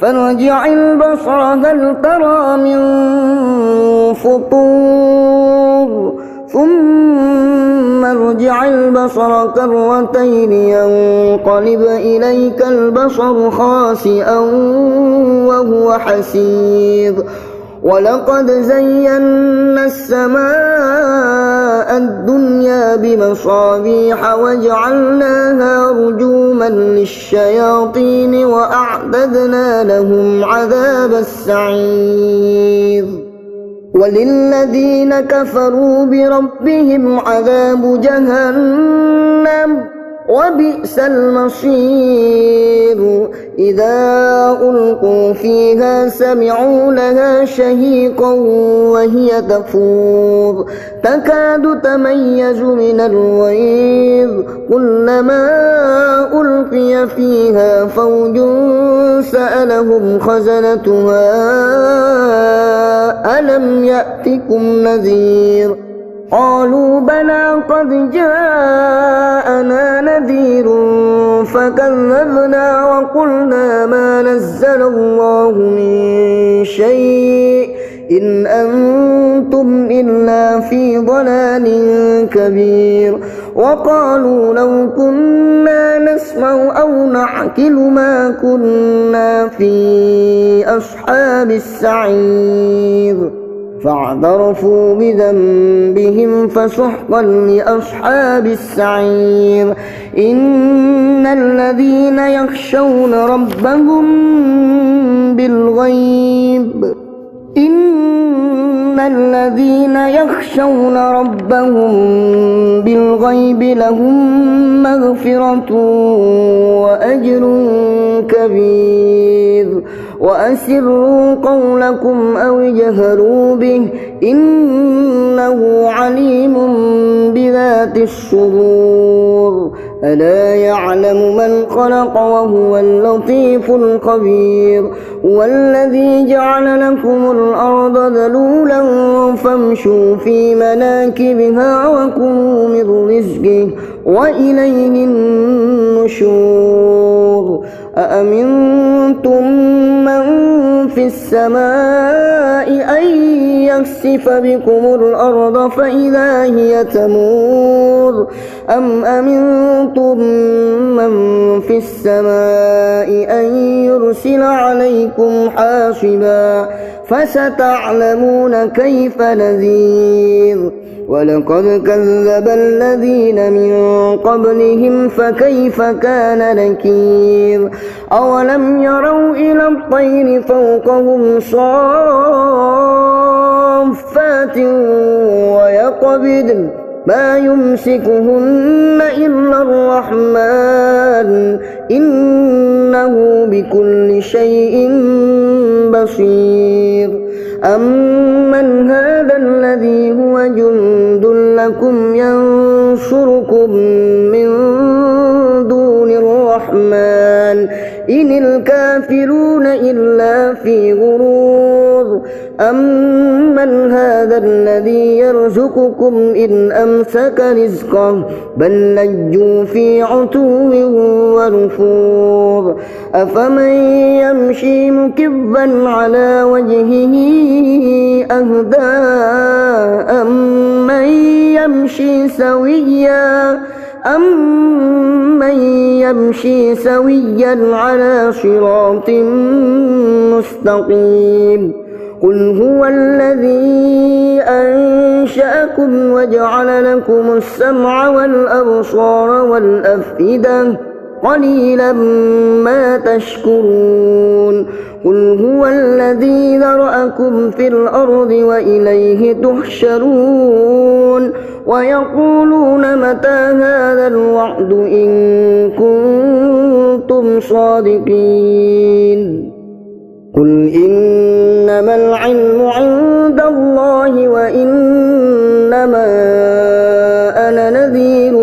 فارجع البصر هل ترى من فطور ثم ارجع البصر كرتين ينقلب إليك البصر خاسئا وهو حسير ولقد زينا السماء الدنيا بمصابيح وجعلناها رجوما للشياطين وأعتدنا لهم عذاب السعير وللذين كفروا بربهم عذاب جهنم وبئس المصير إذا ألقوا فيها سمعوا لها شهيقا وهي تفور تكاد تميز من الغيظ كلما ألقي فيها فوج سألهم خزنتها ألم يأتكم نذير قالوا بلى قد جاءنا نذير فكذبنا وقلنا ما نزل الله من شيء إن أنتم إلا في ضلال كبير وقالوا لو كنا نسمع أو نعقل ما كنا في أصحاب السعير فاعترفوا بذنبهم فسحقا لأصحاب السعير إن الذين يخشون ربهم بالغيب لهم مغفرة وأجر كبير وأسروا قولكم أو اجهروا به إنه عليم بذات الصدور ألا يعلم من خلق وهو اللطيف الخبير والذي جعل لكم الأرض ذلولا فامشوا في مناكبها وكلوا من رزقه وإليه النشور أأمنتم من في السماء أن يخسف بكم الأرض فإذا هي تمور أم أمنتم من في السماء أن يرسل عليكم حاصبا فستعلمون كيف نذير ولقد كذب الذين من قبلهم فكيف كان نكير أولم يروا إلى الطير فوقهم صافات ويقبضن ما يمسكهن إلا الرحمن إنه بكل شيء بصير أمن هذا الذي هو جند لكم ينصركم من دون الرحمن إن الكافرون إلا في غرور أمن هذا الذي يرزقكم إن أمسك رزقه بل لجوا في عتو ونفور أفمن يمشي مكبا على وجهه أهدى أمن يمشي سويا على صراط مستقيم قل هو الذي لكم وجعل لكم السمع والأبصار والأفئدة قليلا ما تشكرون قل هو الذي ذرأكم في الأرض وإليه تحشرون ويقولون متى هذا الوعد إن كنتم صادقين قل إنما العلم عند الله وإنما أنا نذير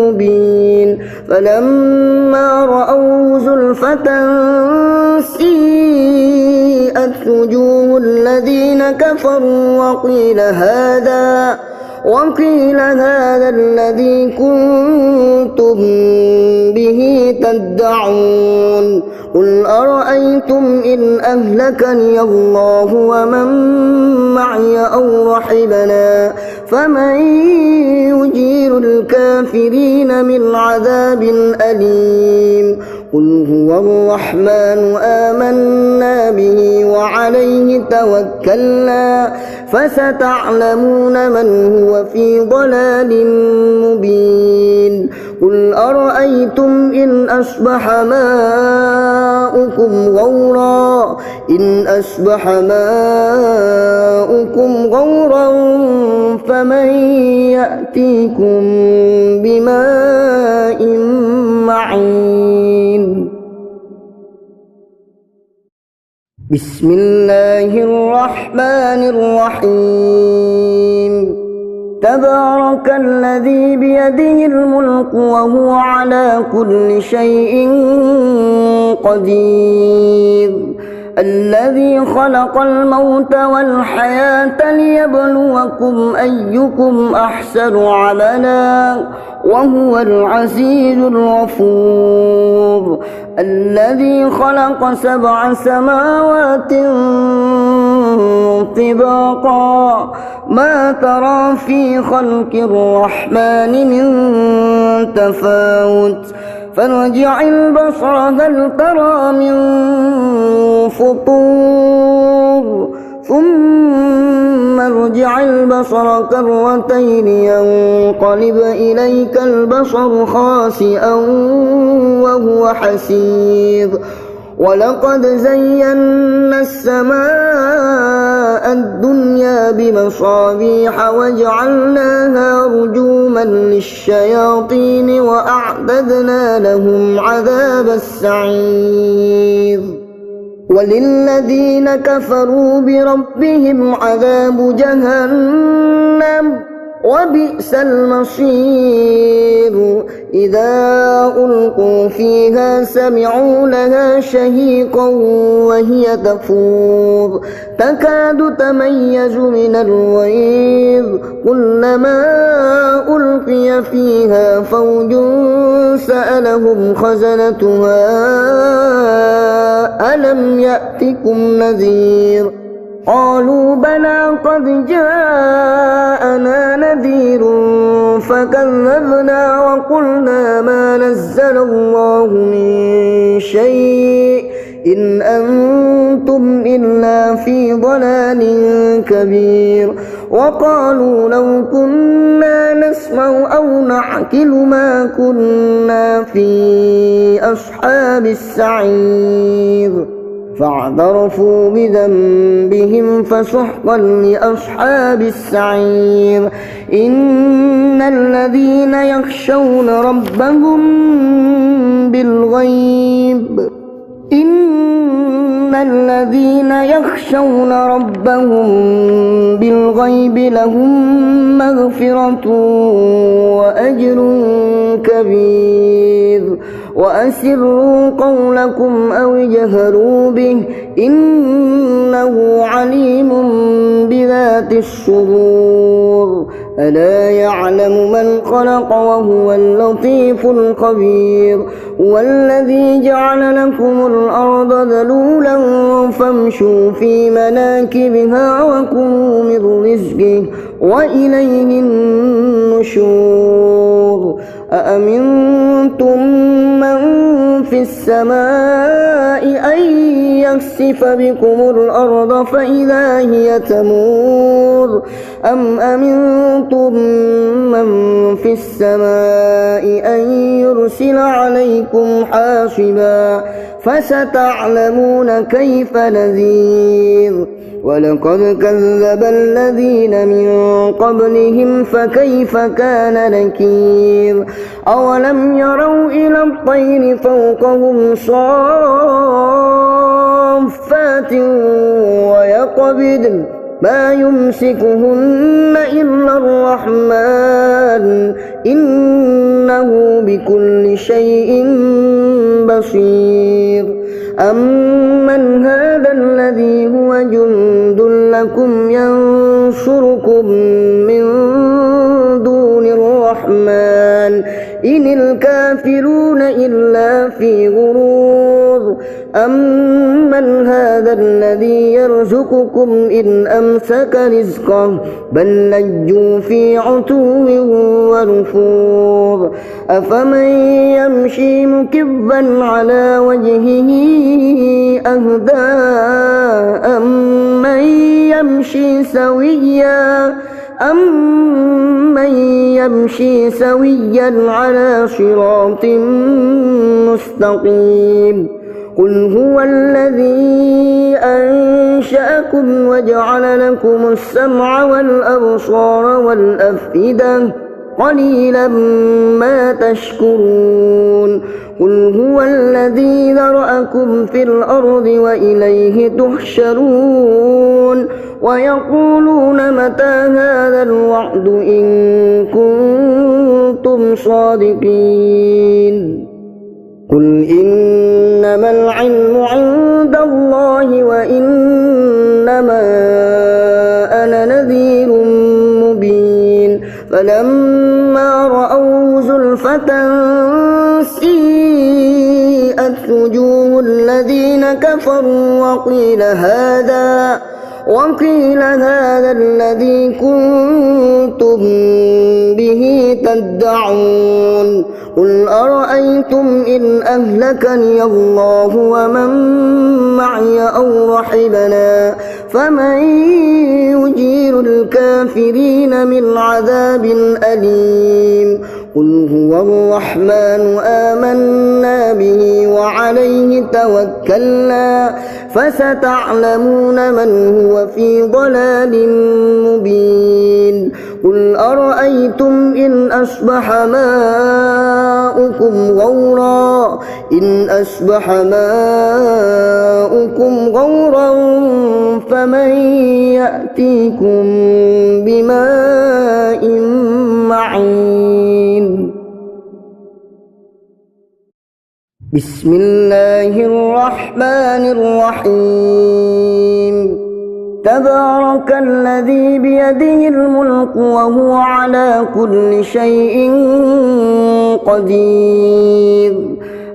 مبين فلما رأوا زلفة سيئت وجوه الذين كفروا وقيل هذا الذي كنتم به تدعون قل أرأيتم إن أهلكني الله ومن معي أو رحمنا فمن يجير الكافرين من عذاب أليم قل هو الرحمن آمنا به وعليه توكلنا فستعلمون من هو في ضلال مبين قل أرأيتم إن أصبح ماؤكم غورا فمن يأتيكم بماء معين بسم الله الرحمن الرحيم تبارك الذي بيده الملك وهو على كل شيء قدير الذي خلق الموت والحياة ليبلوكم أيكم أحسن عملا وهو العزيز الغفور الذي خلق 7 سماوات طباقا ما ترى في خلق الرحمن من تفاوت فارجع البصر هل ترى من فطور ثم ارجع البصر كرتين ينقلب إليك البصر خاسئا وهو حسير ولقد زينا السماء الدنيا بمصابيح وجعلناها رجوما للشياطين وأعتدنا لهم عذاب السعير وللذين كفروا بربهم عذاب جهنم وبئس المصير إذا ألقوا فيها سمعوا لها شهيقا وهي تفور تكاد تميز من الغيظ كلما ألقي فيها فوج سألهم خزنتها ألم يأتكم نذير قالوا بلى قد جاءنا نذير فكذبنا وقلنا ما نزل الله من شيء إن أنتم إلا في ضلال كبير وقالوا لو كنا نسمع أو نعقل ما كنا في أصحاب السعير فاعترفوا بذنبهم فسحقا لأصحاب السعير إن الذين يخشون ربهم بالغيب لهم مغفرة وأجر كبير وأسروا قولكم أو اجهروا به إنه عليم بذات الصدور ألا يعلم من خلق وهو اللطيف الخبير والذي جعل لكم الأرض ذلولا فامشوا في مناكبها وكلوا من رزقه وإليه النشور أأمنتم من في السماء أن يخسف بكم الأرض فإذا هي تمور أم أمنتم من في السماء أن يرسل عليكم حاصبا فستعلمون كيف نذير ولقد كذب الذين من قبلهم فكيف كان نكير أولم يروا إلى الطير فوقهم صافات ويقبضن ما يمسكهن إلا الرحمن إنه بكل شيء بصير أمن هذا الذي هو جند لكم ينصركم من دون الرحمن إن الكافرون إلا في غرور أمن هذا الذي يرزقكم إن أمسك رزقه بل لجوا في عتو ونفور أفمن يمشي مكبا على وجهه أهدى أمن يمشي سويا على صراط مستقيم قل هو الذي أنشأكم وجعل لكم السمع والأبصار والأفئدة قليلا ما تشكرون قل هو الذي ذرأكم في الأرض وإليه تحشرون ويقولون متى هذا الوعد إن كنتم صادقين قل إنما العلم عند الله وإنما أنا نذير مبين فلما رأوه زلفة سيئت وجوه الذين كفروا وقيل هذا الذي كنتم به تدعون قل أرأيتم إن أهلكني الله ومن معي أو رحمنا فمن يجير الكافرين من عذاب أليم قل هو الرحمن آمنا به وعليه توكلنا فستعلمون من هو في ضلال مبين قل أرأيتم إن أصبح ماؤكم غورا فمن يأتيكم بماء معين بسم الله الرحمن الرحيم تبارك الذي بيده الملك وهو على كل شيء قدير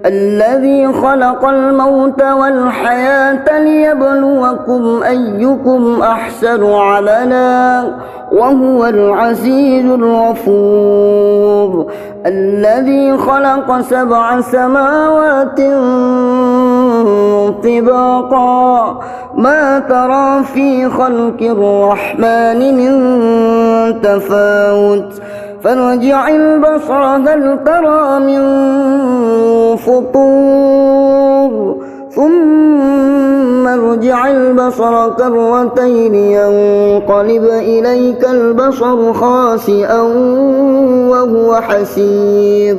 الذي خلق الموت والحياة ليبلوكم أيكم أحسن عملا وهو العزيز الغفور الذي خلق 7 سماوات طباقا ما ترى في خلق الرحمن من تفاوت فارجع البصر هل ترى من فطور ثم ارجع البصر كرتين ينقلب إليك البصر خاسئا وهو حسير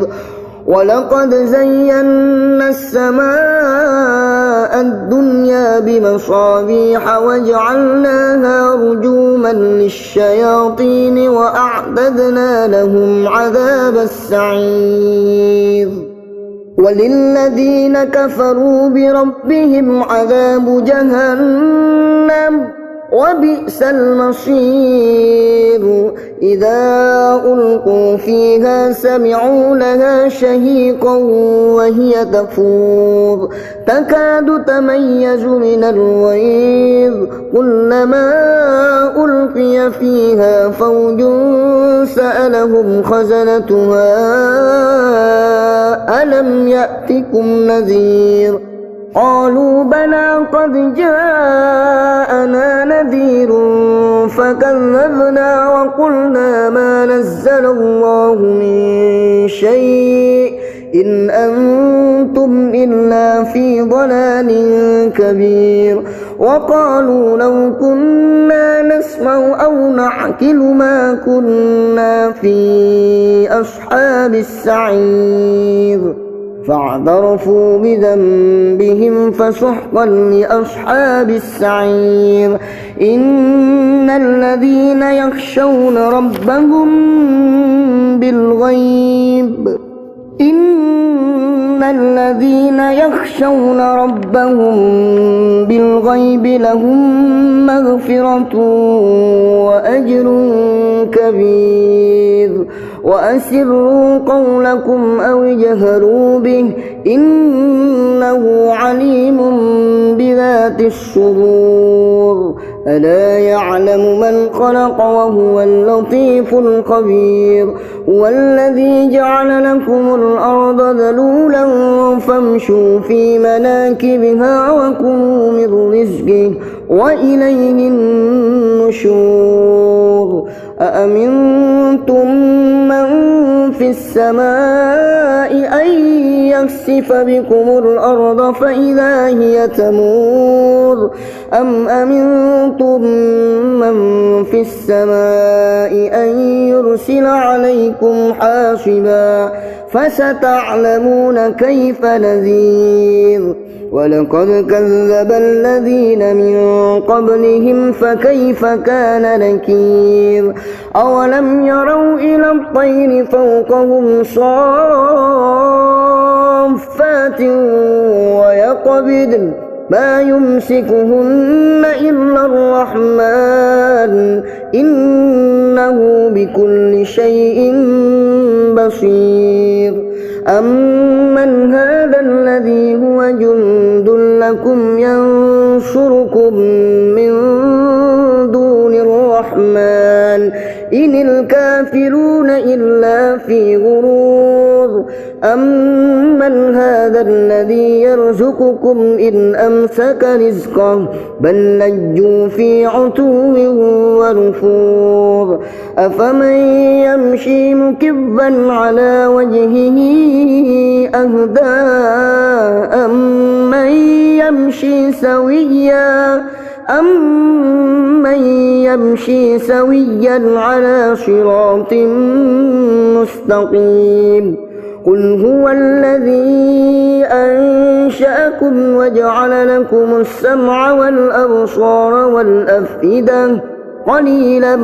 ولقد زينا السماء الدنيا بمصابيح وجعلناها رجوما للشياطين وأعتدنا لهم عذاب السعير وللذين كفروا بربهم عذاب جهنم وبئس المصير إذا ألقوا فيها سمعوا لها شهيقا وهي تفور تكاد تميز من الغيظ كلما ألقي فيها فوج سألهم خزنتها ألم يأتكم نذير قالوا بلى قد جاءنا نذير فكذبنا وقلنا ما نزل الله من شيء إن أنتم إلا في ضلال كبير وقالوا لو كنا نسمع أو نعقل ما كنا في أصحاب السعير فاعترفوا بذنبهم فسحقا لأصحاب السعير إن الذين يخشون ربهم بالغيب لهم مغفرة وأجر كبير وأسروا قولكم أو اجهروا به إنه عليم بذات الصدور ألا يعلم من خلق وهو اللطيف الخبير هو الذي جعل لكم الأرض ذلولا فامشوا في مناكبها وكلوا من رزقه وإليه النشور أأمنتم من في السماء أن يخسف بكم الأرض فإذا هي تمور أم أمنتم من في السماء أن يرسل عليكم حاصبا فستعلمون كيف نذير ولقد كذب الذين من قبلهم فكيف كان نكير أولم يروا إلى الطير فوقهم صافات ويقبضن ما يمسكهن إلا الرحمن إنه بكل شيء بصير أمن هذا الذي هو جند لكم ينصركم من دون الرحمن إن الكافرون إلا في غرور أمن هذا الذي يرزقكم إن أمسك رزقه بل لجوا في عتو ونفور أفمن يمشي مكبا على وجهه أهدى أمن يمشي سويا على صراط مستقيم قل هو الذي أنشأكم وجعل لكم السمع والأبصار والأفئدة قليلا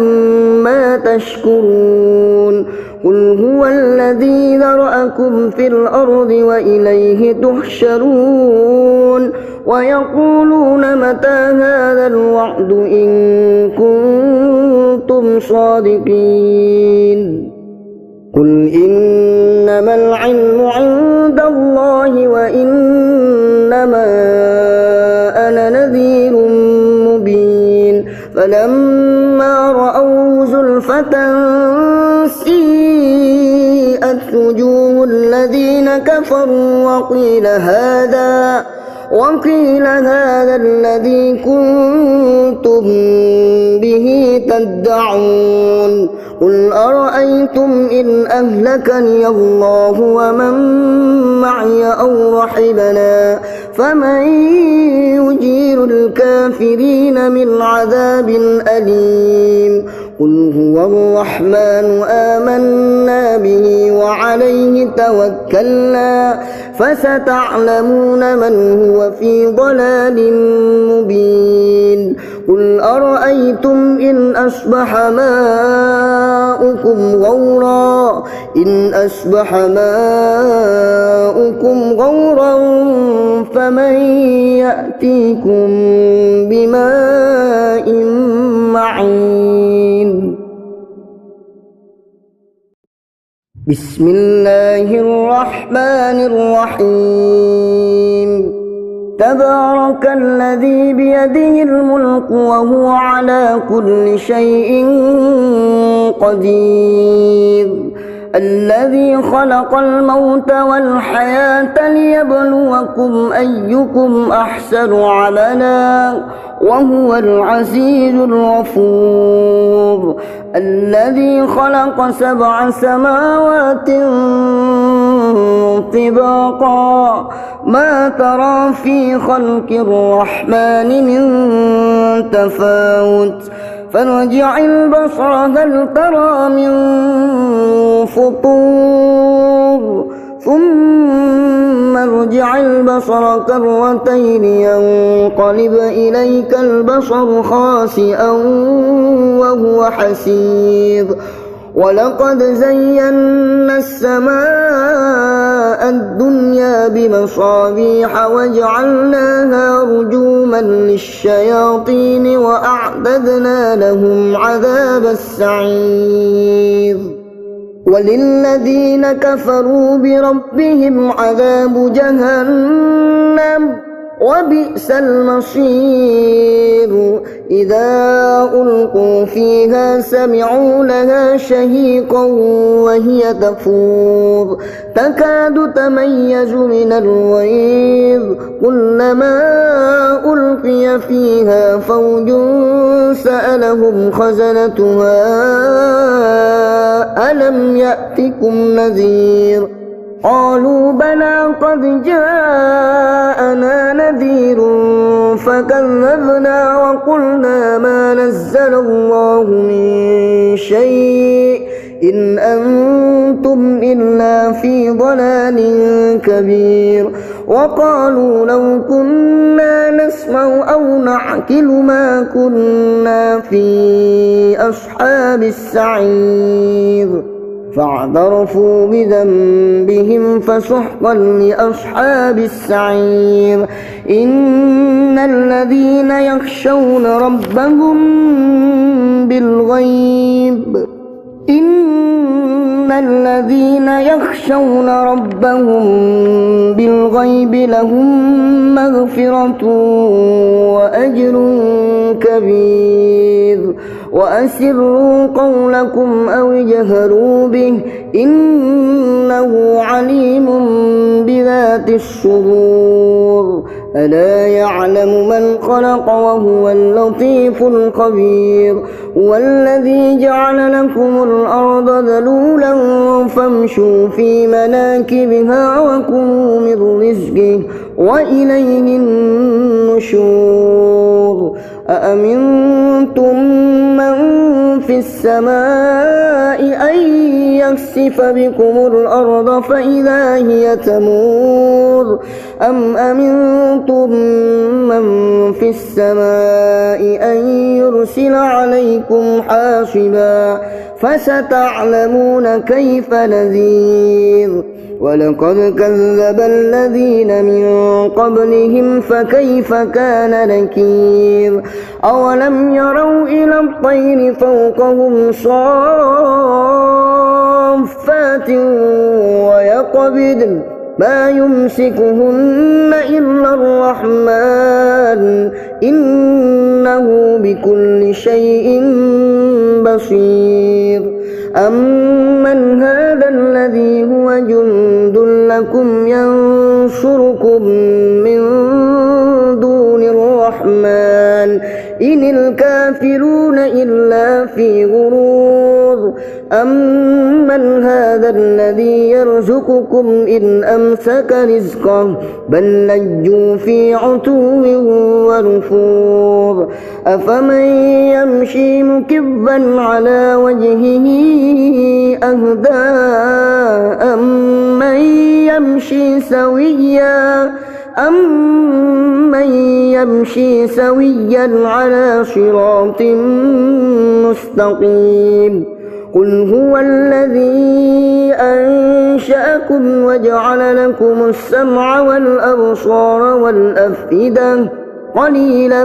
ما تشكرون قل هو الذي ذرأكم في الأرض وإليه تحشرون ويقولون متى هذا الوعد إن كنتم صادقين قل إنما العلم عند الله وإنما أنا نذير مبين فلما رأوا زلفة سيئت وجوه الذين كفروا وقيل هذا الذي كنتم به تدعون قل أرأيتم إن أهلكني الله ومن معي أو رحمنا فمن يجير الكافرين من عذاب أليم قل هو الرحمن آمنا به وعليه توكلنا فستعلمون من هو في ضلال مبين قل أرأيتم إن أصبح ماؤكم غورا فمن يأتيكم بماء معين بسم الله الرحمن الرحيم تبارك الذي بيده الملك وهو على كل شيء قدير الذي خلق الموت والحياة ليبلوكم أيكم أحسن عملا وهو العزيز الغفور الذي خلق 7 سماوات طباقا ما ترى في خلق الرحمن من تفاوت فارجع البصر هل ترى من فطور ثم ارجع البصر كرتين ينقلب إليك البصر خاسئا وهو حسير ولقد زينا السماء الدنيا بمصابيح وجعلناها رجوما للشياطين وأعتدنا لهم عذاب السعير وللذين كفروا بربهم عذاب جهنم وبئس المصير إذا ألقوا فيها سمعوا لها شهيقا وهي تفور تكاد تميز من الغيظ كلما ألقي فيها فوج سألهم خزنتها ألم يأتكم نذير قالوا بلى قد جاءنا نذير فكذبنا وقلنا ما نزل الله من شيء إن أنتم إلا في ضلال كبير وقالوا لو كنا نسمع أو نعقل ما كنا في أصحاب السعير فاعترفوا بذنبهم فسحقا لأصحاب السعير إن الذين يخشون ربهم بالغيب لهم مغفرة وأجر كبير وأسروا قولكم أو اجهروا به إنه عليم بذات الصدور ألا يعلم من خلق وهو اللطيف الخبير هو الذي جعل لكم الأرض ذلولا فامشوا في مناكبها وكلوا من رزقه وإليه النشور أأمنتم من في السماء أن يخسف بكم الأرض فإذا هي تمور أم أمنتم من في السماء أن يرسل عليكم حاصبا فستعلمون كيف نذير ولقد كذب الذين من قبلهم فكيف كان نكير أولم يروا إلى الطير فوقهم صافات ويقبضن ما يمسكهن إلا الرحمن إنه بكل شيء بصير أمن هذا الذي هو جند لكم ينصركم من دون الرحمن إن الكافرون إلا في غرور أمن هذا الذي يرزقكم إن أمسك رزقه بل لجوا في عتو ونفور أفمن يمشي مكبا على وجهه أهدى أمن يمشي سويا على صراط مستقيم قل هو الذي أنشأكم وجعل لكم السمع والأبصار والأفئدة قليلا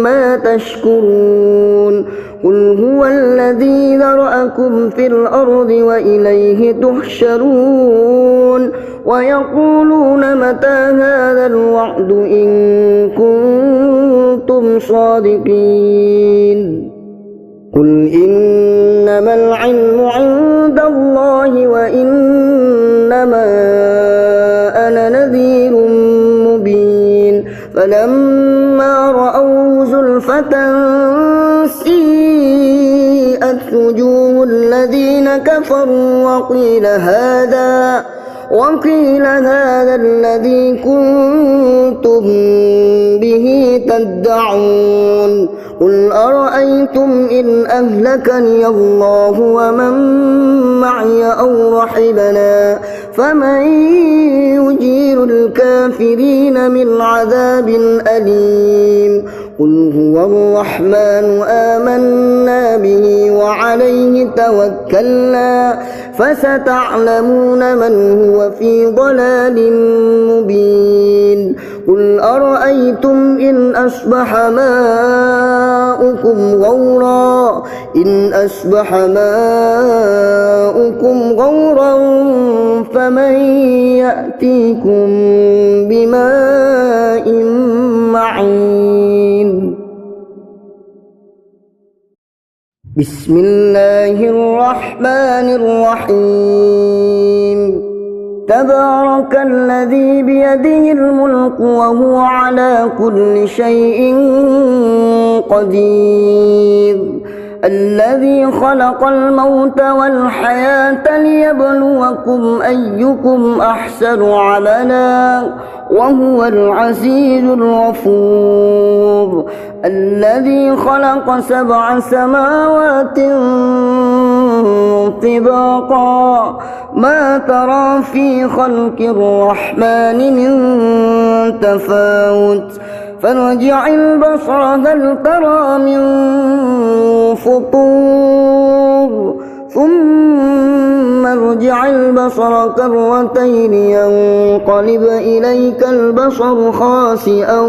ما تشكرون قل هو الذي ذرأكم في الأرض وإليه تحشرون ويقولون متى هذا الوعد إن كنتم صادقين قل إنما العلم عند الله وإنما أنا نذير مبين فلما رأوا زلفة سيئت وجوه الذين كفروا وقيل هذا الذي كنتم به تدعون قل أرأيتم إن أهلكني الله ومن معي أو رحمنا فمن يجير الكافرين من عذاب أليم قل هو الرحمن آمنا به وعليه توكلنا فستعلمون من هو في ضلال مبين قل أرأيتم إن أصبح ماؤكم غورا فمن يأتيكم بماء معين بسم الله الرحمن الرحيم تبارك الذي بيده الملك وهو على كل شيء قدير الذي خلق الموت والحياة ليبلوكم أيكم أحسن عملا وهو العزيز الغفور الذي خلق 7 سماوات طباقا ما ترى في خلق الرحمن من تفاوت فارجع البصر هل ترى من فطور ثم ارجع البصر كرتين ينقلب إليك البصر خاسئا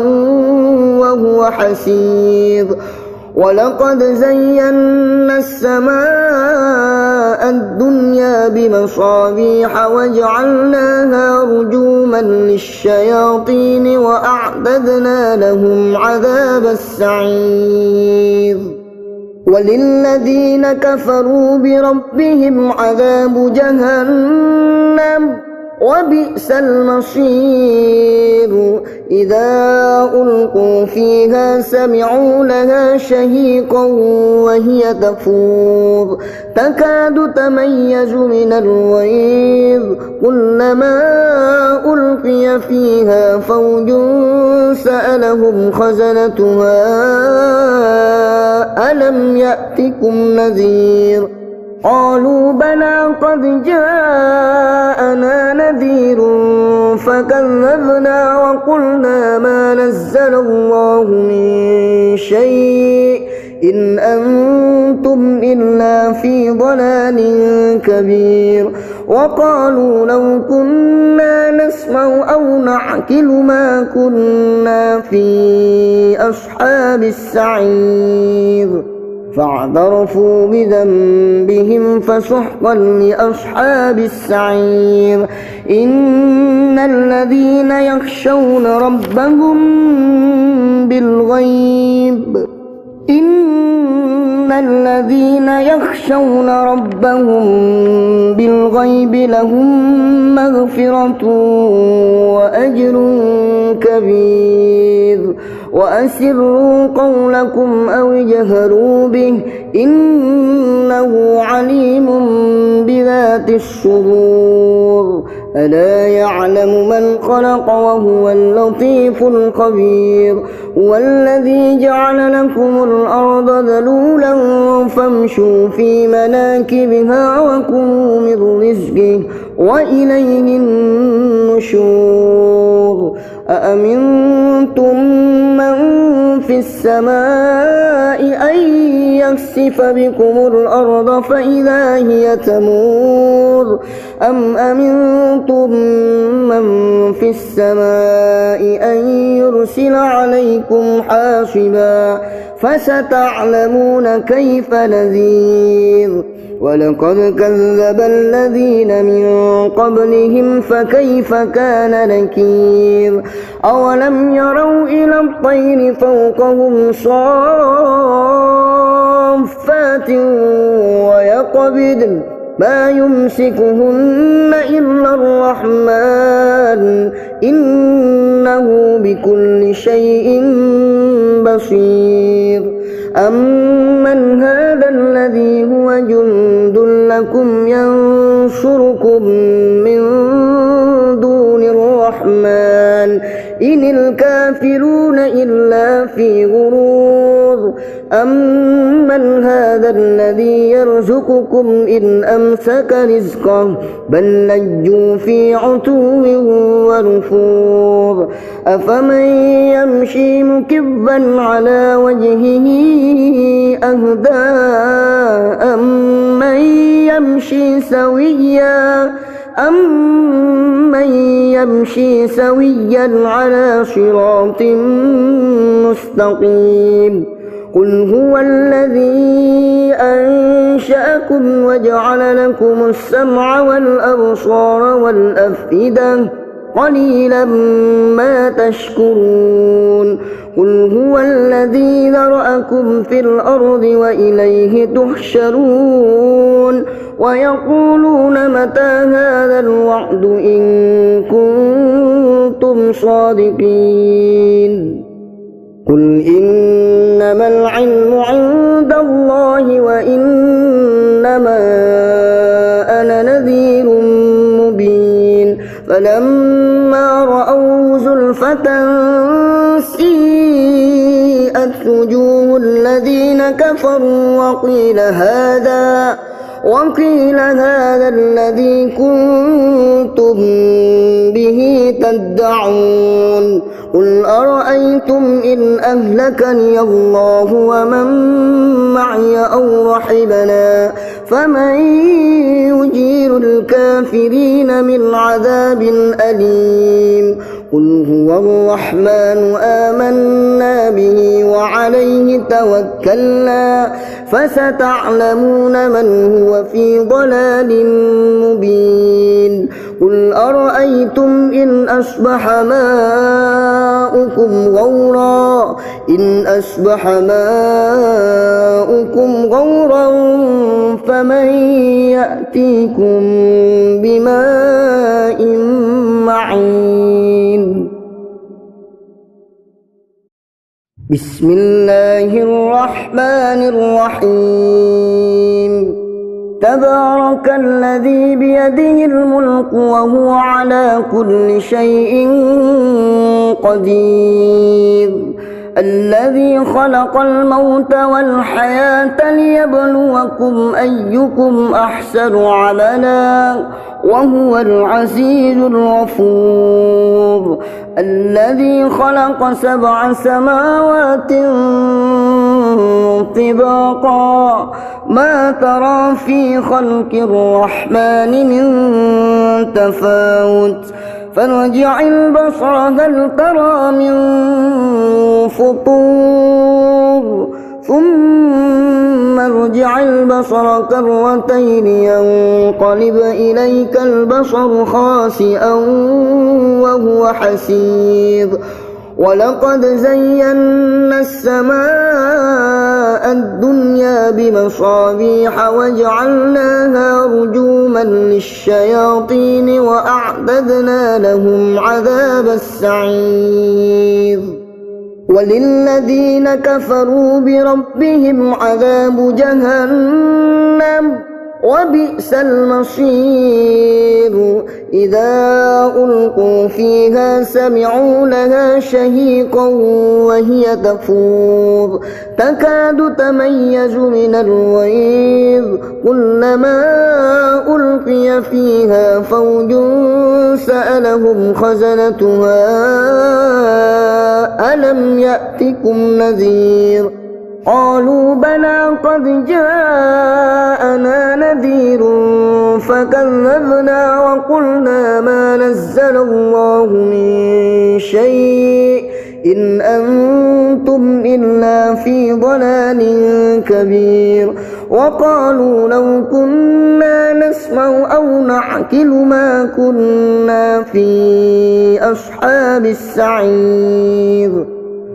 وهو حسير ولقد زينا السماء الدنيا بمصابيح وجعلناها رجوما للشياطين وأعتدنا لهم عذاب السعير وللذين كفروا بربهم عذاب جهنم وبئس المصير إذا ألقوا فيها سمعوا لها شهيقا وهي تفور تكاد تميز من الغيظ كلما ألقي فيها فوج سألهم خزنتها ألم يأتكم نذير قالوا بلى قد جاءنا نذير فكذبنا وقلنا ما نزل الله من شيء إن أنتم إلا في ضلال كبير وقالوا لو كنا نسمع أو نعقل ما كنا في أصحاب السعير فاعترفوا بذنبهم فسحقا لأصحاب السعير إن الذين يخشون ربهم بالغيب لهم مغفرة وأجر كبير وأسروا قولكم أو اجهروا به إنه عليم بذات الصدور ألا يعلم من خلق وهو اللطيف الخبير والذي جعل لكم الأرض ذلولا فامشوا في مناكبها وكلوا من رزقه وإليه النشور أأمنتم من في السماء أن يخسف بكم الأرض فإذا هي تمور أم أمنتم من في السماء أن يرسل عليكم حاصبا فستعلمون كيف نذير ولقد كذب الذين من قبلهم فكيف كان نكير أولم يروا إلى الطير فوقهم صافات ويقبضن ما يمسكهن إلا الرحمن إنه بكل شيء بصير أمن هذا الذي هو جند لكم ينصركم من دون الرحمن إن الكافرون إلا في غرور أمن هذا الذي يرزقكم إن أمسك رزقه بل لجوا في عتو ونفور أفمن يمشي مكبا على وجهه أهدى أمن يمشي سويا على صراط مستقيم قل هو الذي أنشأكم وجعل لكم السمع والأبصار والأفئدة قليلا ما تشكرون قل هو الذي ذرأكم في الأرض وإليه تحشرون ويقولون متى هذا الوعد إن كنتم صادقين قل إنما العلم عند الله وإنما أنا نذير مبين فلما رأوا زلفة سيئت وجوه الذين كفروا وقيل هذا الذي كنتم به تدعون قل أرأيتم إن أهلكني الله ومن معي أو رحمنا فمن يجير الكافرين من عذاب أليم قل هو الرحمن آمنا به وعليه توكلنا فستعلمون من هو في ضلال مبين قل أرأيتم إن أصبح ماؤكم غورا فمن يأتيكم بماء معين بسم الله الرحمن الرحيم تبارك الذي بيده الملك وهو على كل شيء قدير الذي خلق الموت والحياة ليبلوكم أيكم أحسن عملا وهو العزيز الغفور الذي خلق 7 سماوات طباقا ما ترى في خلق الرحمن من تفاوت فارجع البصر هل ترى من فطور ثم ارجع البصر كرتين ينقلب إليك البصر خاسئا وهو حسير ولقد زينا السماء الدنيا بمصابيح وجعلناها رجوما للشياطين وأعتدنا لهم عذاب السعير وللذين كفروا بربهم عذاب جهنم وبئس المصير إذا ألقوا فيها سمعوا لها شهيقا وهي تفور تكاد تميز من الغيظ كلما ألقوا ألقي فيها فوج سألهم خزنتها ألم يأتكم نذير قالوا بلى قد جاءنا نذير فكذبنا وقلنا ما نزل الله من شيء إن أنتم إلا في ضلال كبير وقالوا لو كنا نسمع أو نعقل ما كنا في أصحاب السعير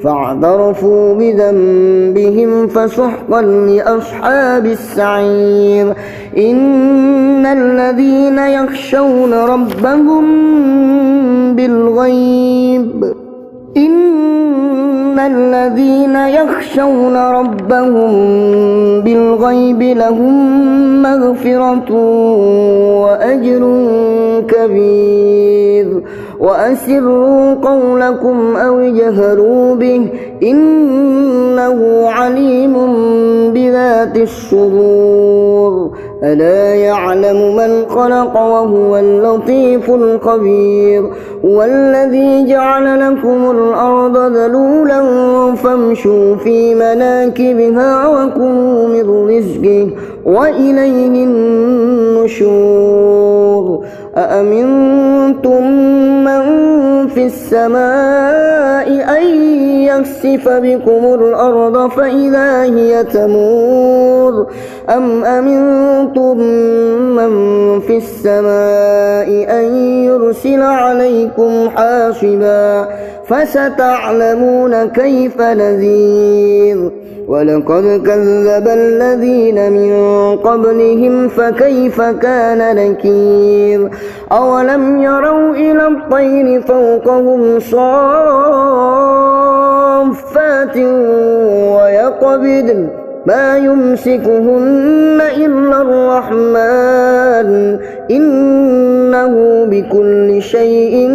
فاعترفوا بذنبهم فسحقا لأصحاب السعير إن الذين يخشون ربهم بالغيب لهم مغفرة وأجر كبير وأسروا قولكم أو اجهروا به إنه عليم بذات الصدور ألا يعلم من خلق وهو اللطيف الخبير هو الذي جعل لكم الأرض ذلولا فامشوا في مناكبها وكلوا من رزقه وإليه النشور أأمنتم من في السماء أن يخسف بكم الأرض فإذا هي تمور أم أمنتم من في السماء أن يرسل عليكم حاصبا فستعلمون كيف نذير ولقد كذب الذين من قبلهم فكيف كان نكير أولم يروا إلى الطير فوقهم صافات ويقبضن ما يمسكهن إلا الرحمن إنه بكل شيء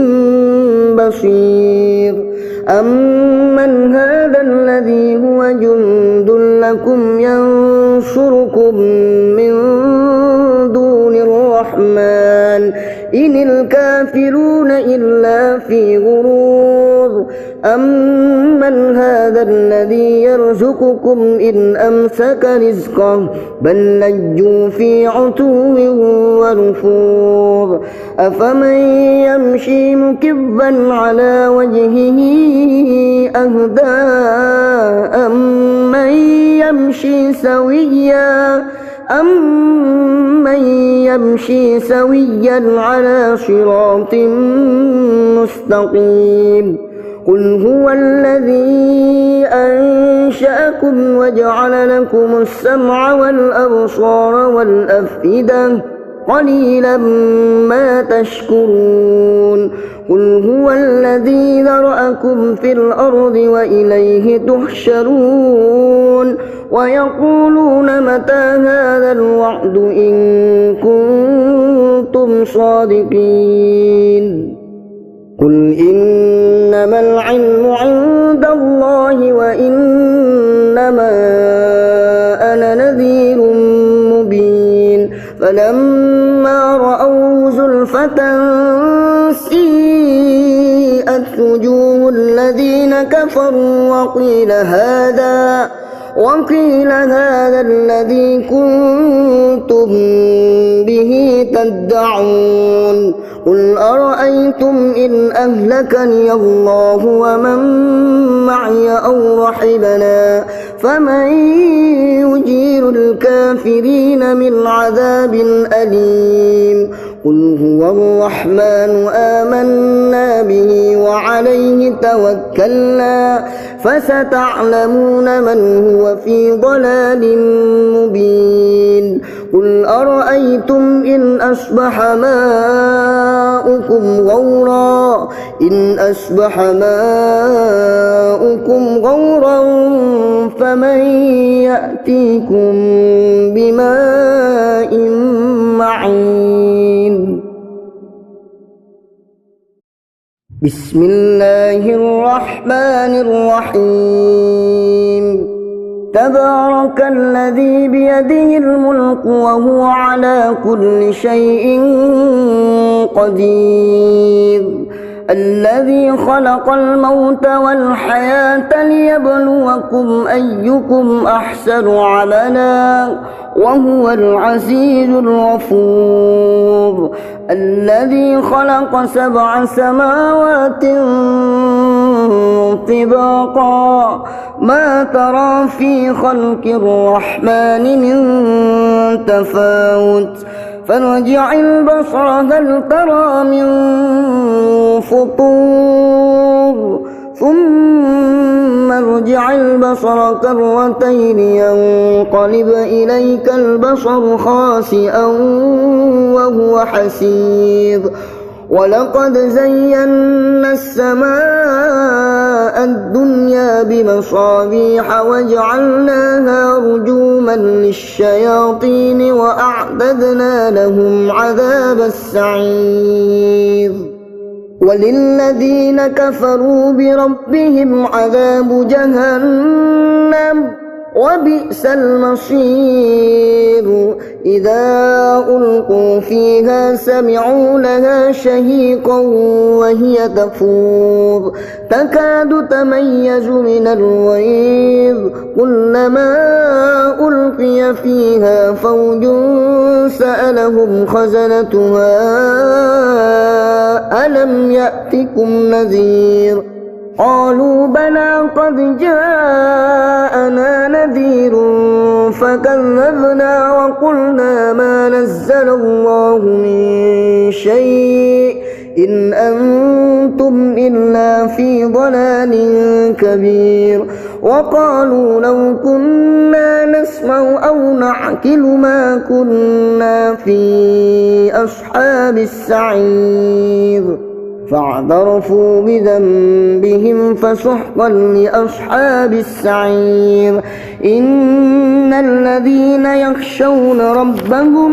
بصير أمن هذا الذي هو جند لكم ينصركم من دون الرحمن إن الكافرون إلا في غرور أمن هذا الذي يرزقكم إن أمسك رزقه بل لجوا في عتو ونفور أفمن يمشي مكبا على وجهه أهدى أمن يمشي سويا على صراط مستقيم قل هو الذي أنشأكم وجعل لكم السمع والأبصار والأفئدة قليلا ما تشكرون قل هو الذي ذرأكم في الأرض وإليه تحشرون ويقولون متى هذا الوعد إن كنتم صادقين قل إنما العلم عند الله وإنما أنا نذير مبين فلما رأوا زلفة سيئت وجوه الذين كفروا وقيل هذا الذي كنتم به تدعون قل أرأيتم إن أهلكني الله ومن معي أو رحمنا فمن يجير الكافرين من عذاب أليم قل هو الرحمن آمنا به وعليه توكلنا فستعلمون من هو في ضلال مبين قل أرأيتم إن أصبح ماؤكم غورا فمن يأتيكم بماء معين بسم الله الرحمن الرحيم تبارك الذي بيده الملك وهو على كل شيء قدير الذي خلق الموت والحياة ليبلوكم أيكم أحسن عملا وهو العزيز الغفور الذي خلق 7 سماوات طباقا ما ترى في خلق الرحمن من تفاوت فارجع البصر هل ترى من فطور ثم ارجع البصر كرتين ينقلب إليك البصر خاسئا وهو حسير ولقد زينا السماء الدنيا بمصابيح وجعلناها رجوما للشياطين وأعتدنا لهم عذاب السعير وللذين كفروا بربهم عذاب جهنم وبئس المصير إذا ألقوا فيها سمعوا لها شهيقا وهي تفور تكاد تميز من الغيظ كلما ألقي فيها فوج سألهم خزنتها ألم يأتكم نذير قالوا بلى قد جاءنا نذير فكذبنا وقلنا ما نزل الله من شيء إن أنتم إلا في ضلال كبير وقالوا لو كنا نسمع أو نعقل ما كنا في أصحاب السعير فاعترفوا بذنبهم فسحقا لأصحاب السعير إن الذين يخشون ربهم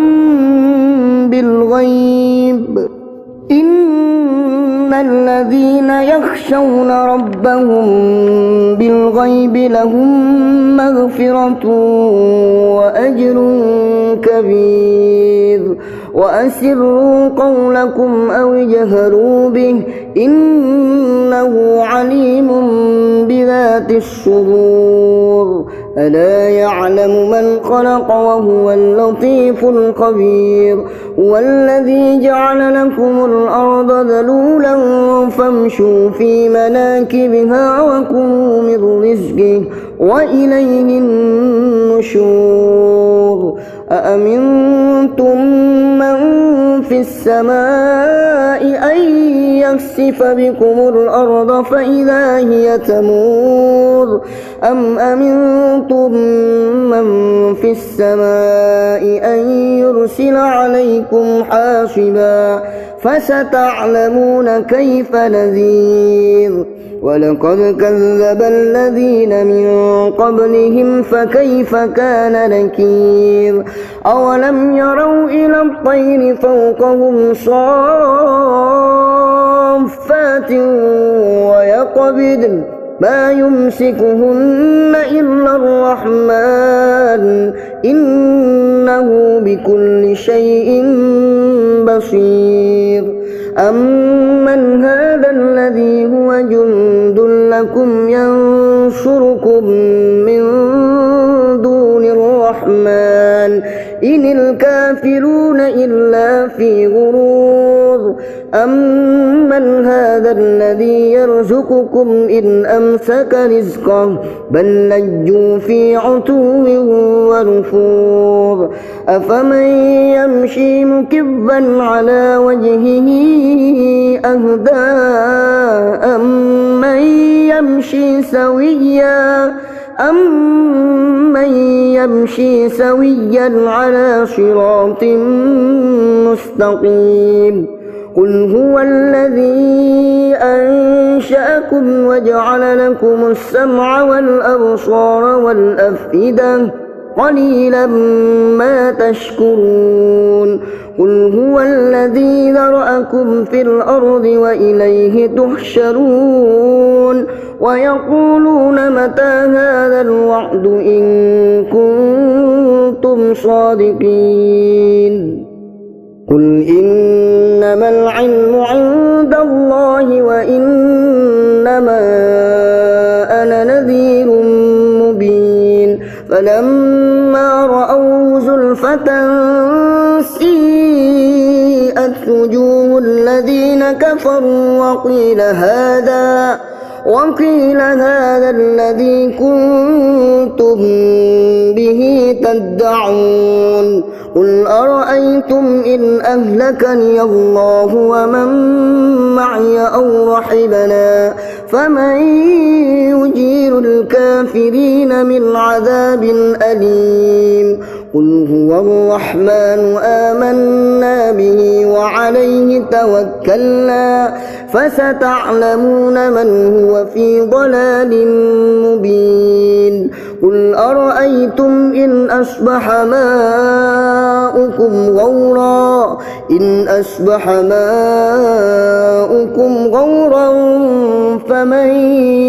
بالغيب لهم مغفرة وأجر كبير وأسروا قولكم أو اجهروا به إنه عليم بذات الصدور ألا يعلم من خلق وهو اللطيف الخبير والذي جعل لكم الأرض ذلولا فامشوا في مناكبها وكلوا من رزقه وإليه النشور أأمنتم من في السماء أن يخسف بكم الأرض فإذا هي تمور أم أمنتم من في السماء أن يرسل عليكم حاصبا فستعلمون كيف نذير ولقد كذب الذين من قبلهم فكيف كان نكير أولم يروا إلى الطير فوقهم صافات ويقبضن ما يمسكهن إلا الرحمن إنه بكل شيء بصير أمن هذا الذي هو جند لكم ينصركم من دون الرحمن إن الكافرون إلا في غرور أمن هذا الذي يرزقكم إن أمسك رزقه بل لجوا في عتو ونفور أفمن يمشي مكبا على وجهه أهدى أمن يمشي سويا على صراط مستقيم قل هو الذي أنشأكم وجعل لكم السمع والأبصار والأفئدة قليلا ما تشكرون قل هو الذي ذرأكم في الأرض وإليه تحشرون ويقولون متى هذا الوعد إن كنتم صادقين قل إنما العلم عند الله وإنما أنا نذير مبين فلما رأوا زلفة سيئت وجوه الذين كفروا وقيل هذا الذي كنتم به تدعون قل أرأيتم إن أهلكني الله ومن معي أو رحمنا فمن يجير الكافرين من عذاب أليم قل هو الرحمن آمنا به وعليه توكلنا فستعلمون من هو في ضلال مبين قل أرأيتم إن أصبح ماؤكم غورا فمن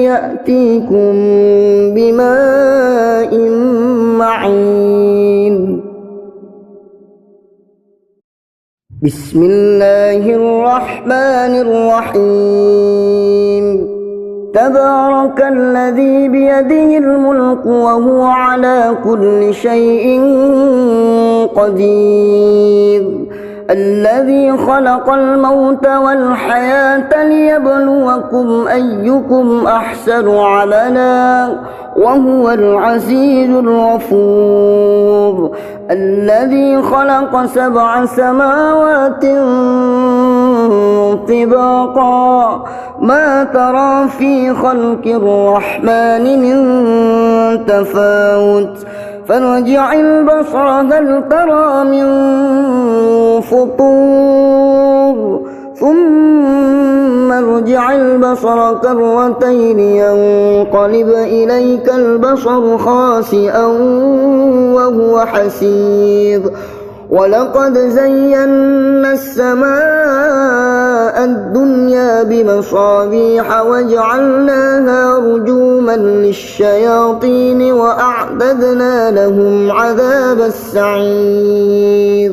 يأتيكم بماء معين بسم الله الرحمن الرحيم تبارك الذي بيده الملك وهو على كل شيء قدير الذي خلق الموت والحياة ليبلوكم أيكم أحسن عملا وهو العزيز الغفور الذي خلق 7 سماوات طباقا ما ترى في خلق الرحمن من تفاوت فارجع البصر هل ترى من فطور ثم ارجع البصر كرتين ينقلب إليك البصر خاسئا وهو حسير ولقد زينا السماء الدنيا بمصابيح وجعلناها رجوما للشياطين وأعتدنا لهم عذاب السعير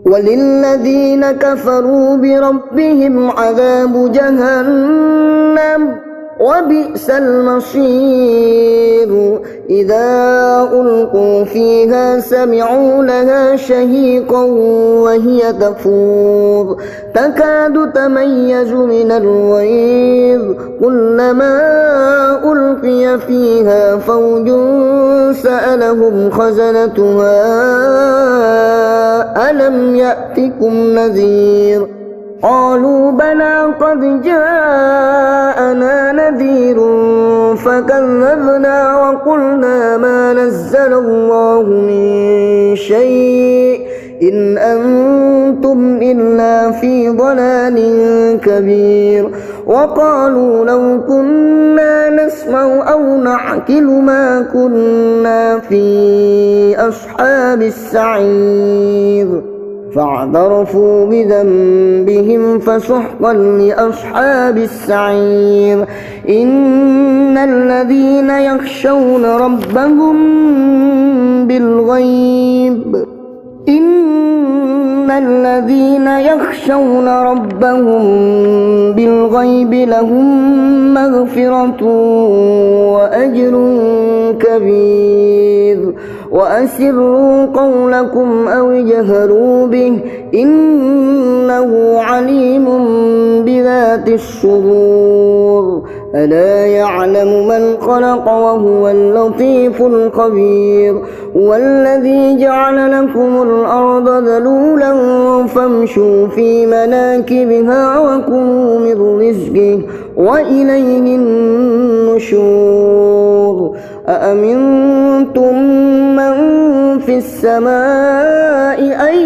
وللذين كفروا بربهم عذاب جهنم وبئس المصير إذا ألقوا فيها سمعوا لها شهيقا وهي تفور تكاد تميز من الغيظ كلما ألقي فيها فوج سألهم خزنتها ألم يأتكم نذير قالوا بلى قد جاءنا نذير فكذبنا وقلنا ما نزل الله من شيء إن أنتم إلا في ضلال كبير وقالوا لو كنا نسمع أو نعقل ما كنا في أصحاب السعير فاعترفوا بذنبهم فسحقا لأصحاب السعير إن الذين يخشون ربهم بالغيب لهم مغفرة وأجر كبير وأسروا قولكم أو اجهروا به إنه عليم بذات الصدور ألا يعلم من خلق وهو اللطيف الخبير هو الذي جعل لكم الأرض ذلولا فامشوا في مناكبها وكلوا من رزقه وإليه النشور أأمنتم من في السماء أن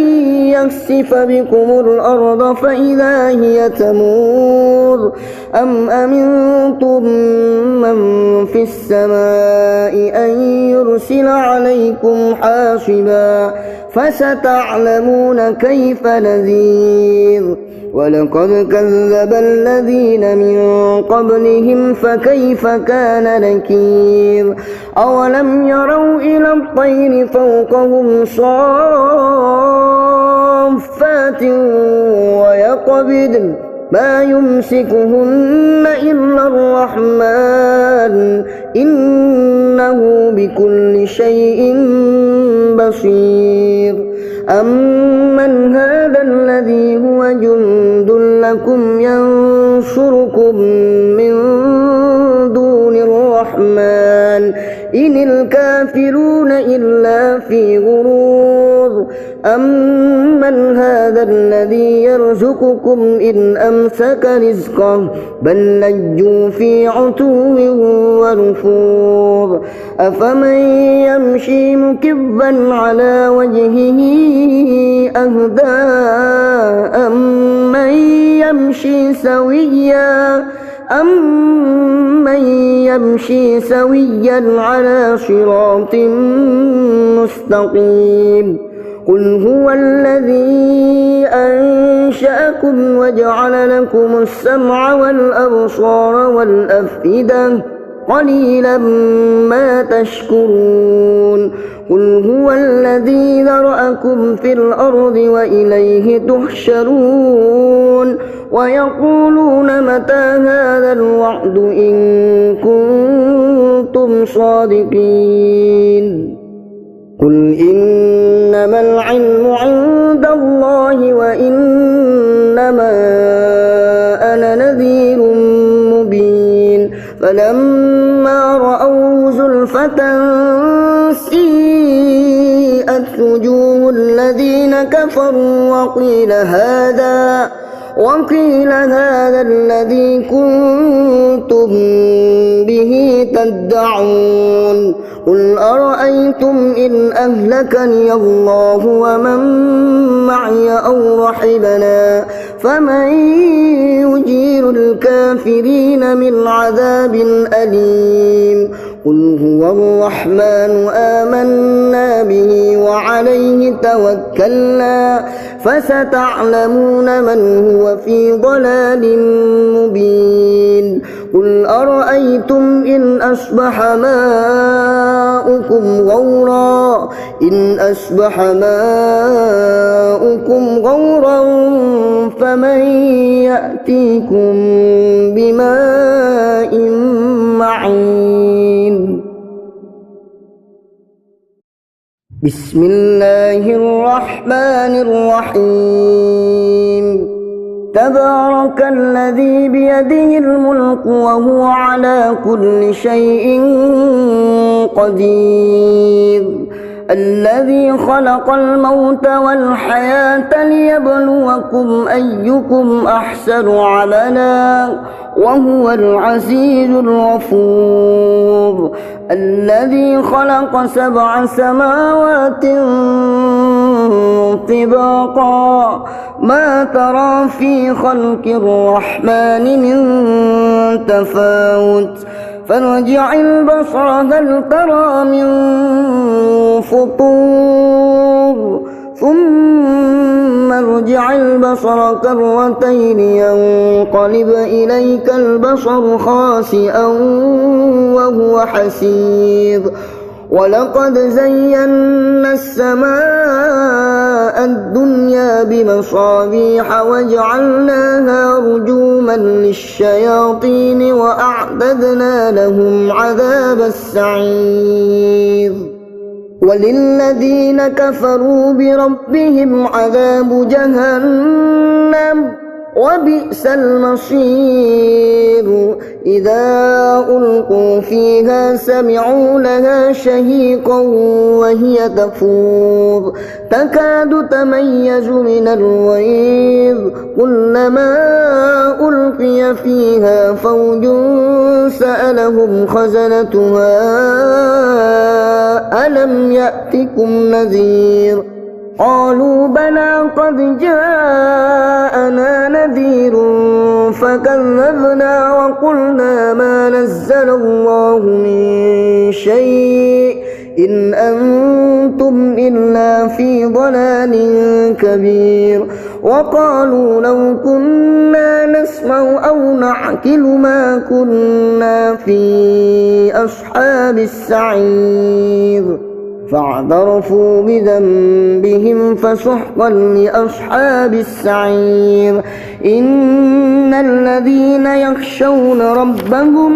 يخسف بكم الأرض فإذا هي تمور أم أمنتم من في السماء أن يرسل عليكم حاصبا فستعلمون كيف نذير ولقد كذب الذين من قبلهم فكيف كان نكير أولم يروا إلى الطير فوقهم صافات ويقبضن ما يمسكهن إلا الرحمن إنه بكل شيء بصير أمن هذا الذي هو جند لكم ينصركم من دون الرحمن إن الكافرون إلا في غرور أمن هذا الذي يرزقكم إن أمسك رزقه بل لجوا في عتو ونفور أفمن يمشي مكبا على وجهه أهدى أمن يمشي سويا على صراط مستقيم قل هو الذي أنشأكم وجعل لكم السمع والأبصار والأفئدة قليلا ما تشكرون قل هو الذي ذرأكم في الأرض وإليه تحشرون ويقولون متى هذا الوعد إن كنتم صادقين قل إنما العلم عند الله وإنما أنا نذير مبين فلما رأوا زلفة سيئت وجوه الذين كفروا وقيل هذا الذي كنتم به تدعون قل أرأيتم إن أهلكني الله ومن معي أو رحمنا فمن يجير الكافرين من عذاب أليم قل هو الرحمن آمنا به وعليه توكلنا فستعلمون من هو في ضلال مبين قل أرأيتم إن أصبح ماؤكم غورا فمن يأتيكم بماء معين بسم الله الرحمن الرحيم تبارك الذي بيده الملك وهو على كل شيء قدير الذي خلق الموت والحياة ليبلوكم أيكم أحسن عملا وهو العزيز الغفور الذي خلق 7 سماوات طباقا ما ترى في خلق الرحمن من تفاوت فارجع البصر هل ترى من فطور ثم ارجع البصر كرتين ينقلب إليك البصر خاسئا وهو حسير ولقد زينا السماء الدنيا بمصابيح وجعلناها رجوما للشياطين وأعتدنا لهم عذاب السعير وللذين كفروا بربهم عذاب جهنم وبئس المصير إذا ألقوا فيها سمعوا لها شهيقا وهي تفور تكاد تميز من الغيظ كلما ألقي فيها فوج سألهم خزنتها ألم يأتكم نذير قالوا بلى قد جاءنا نذير فكذبنا وقلنا ما نزل الله من شيء إن أنتم إلا في ضلال كبير وقالوا لو كنا نسمع أو نعقل ما كنا في أصحاب السعير فاعترفوا بذنبهم فسحقا لأصحاب السعير إن الذين يخشون ربهم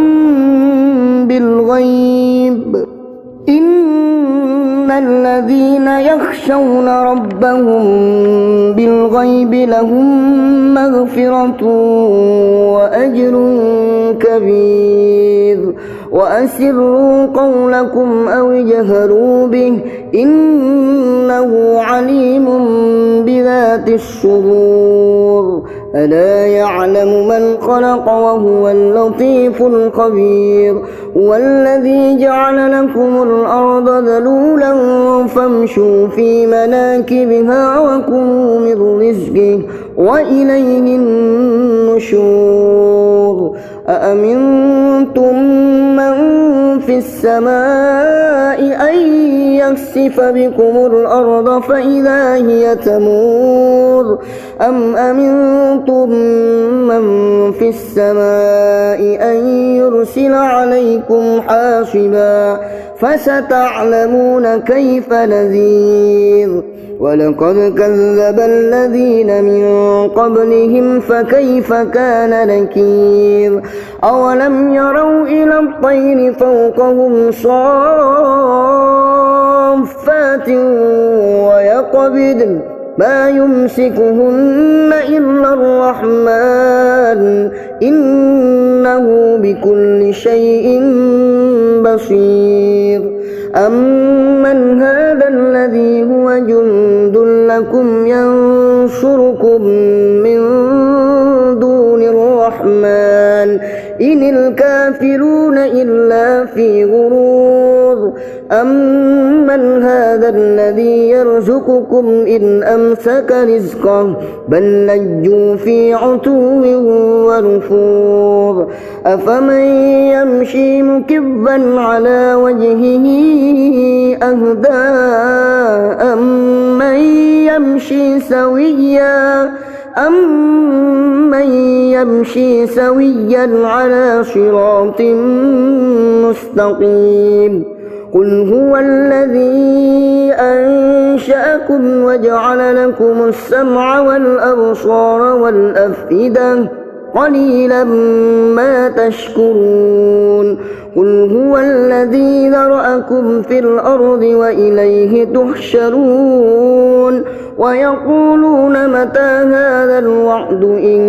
بالغيب لهم مغفرة وأجر كبير وأسروا قولكم أو اجهروا به إنه عليم بذات الصدور ألا يعلم من خلق وهو اللطيف الخبير هو الذي جعل لكم الأرض ذلولا فامشوا في مناكبها وكلوا من رزقه وإليه النشور أأمنتم من في السماء أن يخسف بكم الأرض فإذا هي تمور أم أمنتم من في السماء أن يرسل عليكم حاصبا فستعلمون كيف نذير ولقد كذب الذين من قبلهم فكيف كان نكير أولم يروا إلى الطير فوقهم صافات ويقبضن ما يمسكهن إلا الرحمن إنه بكل شيء بصير أمن هذا الذي هو جند لكم ينصركم من دون الرحمن إن الكافرون إلا في غرور أمن هذا الذي يرزقكم إن أمسك رزقه بل لجوا في عتو ونفور أفمن يمشي مكبا على وجهه أهدى أمن يمشي سويا على صراط مستقيم قل هو الذي أنشأكم وجعل لكم السمع والأبصار والأفئدة قليلا ما تشكرون قل هو الذي ذرأكم في الأرض وإليه تحشرون ويقولون متى هذا الوعد إن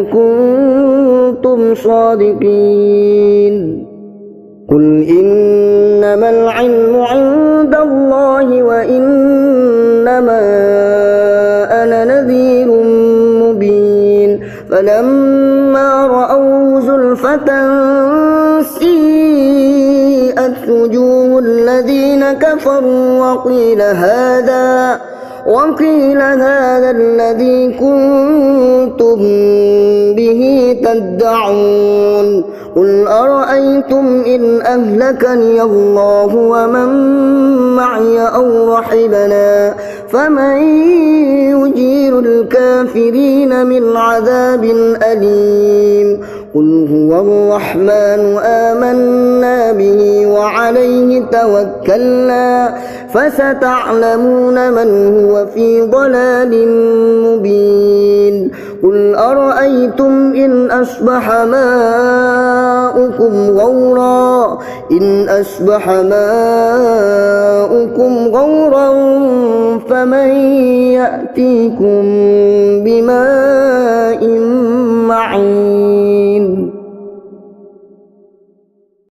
كنتم صادقين قل إنما العلم عند الله وإنما أنا نذير مبين فلما رأوا زلفة سيئت وجوه الذين كفروا وقيل هذا الذي كنتم به تدعون قل أرأيتم إن أهلكني الله ومن معي أو رحمنا فمن يجير الكافرين من عذاب أليم قل هو الرحمن آمنا به وعليه توكلنا فستعلمون من هو في ضلال مبين قل أرأيتم إن أصبح ماؤكم غورا فمن يأتيكم بماء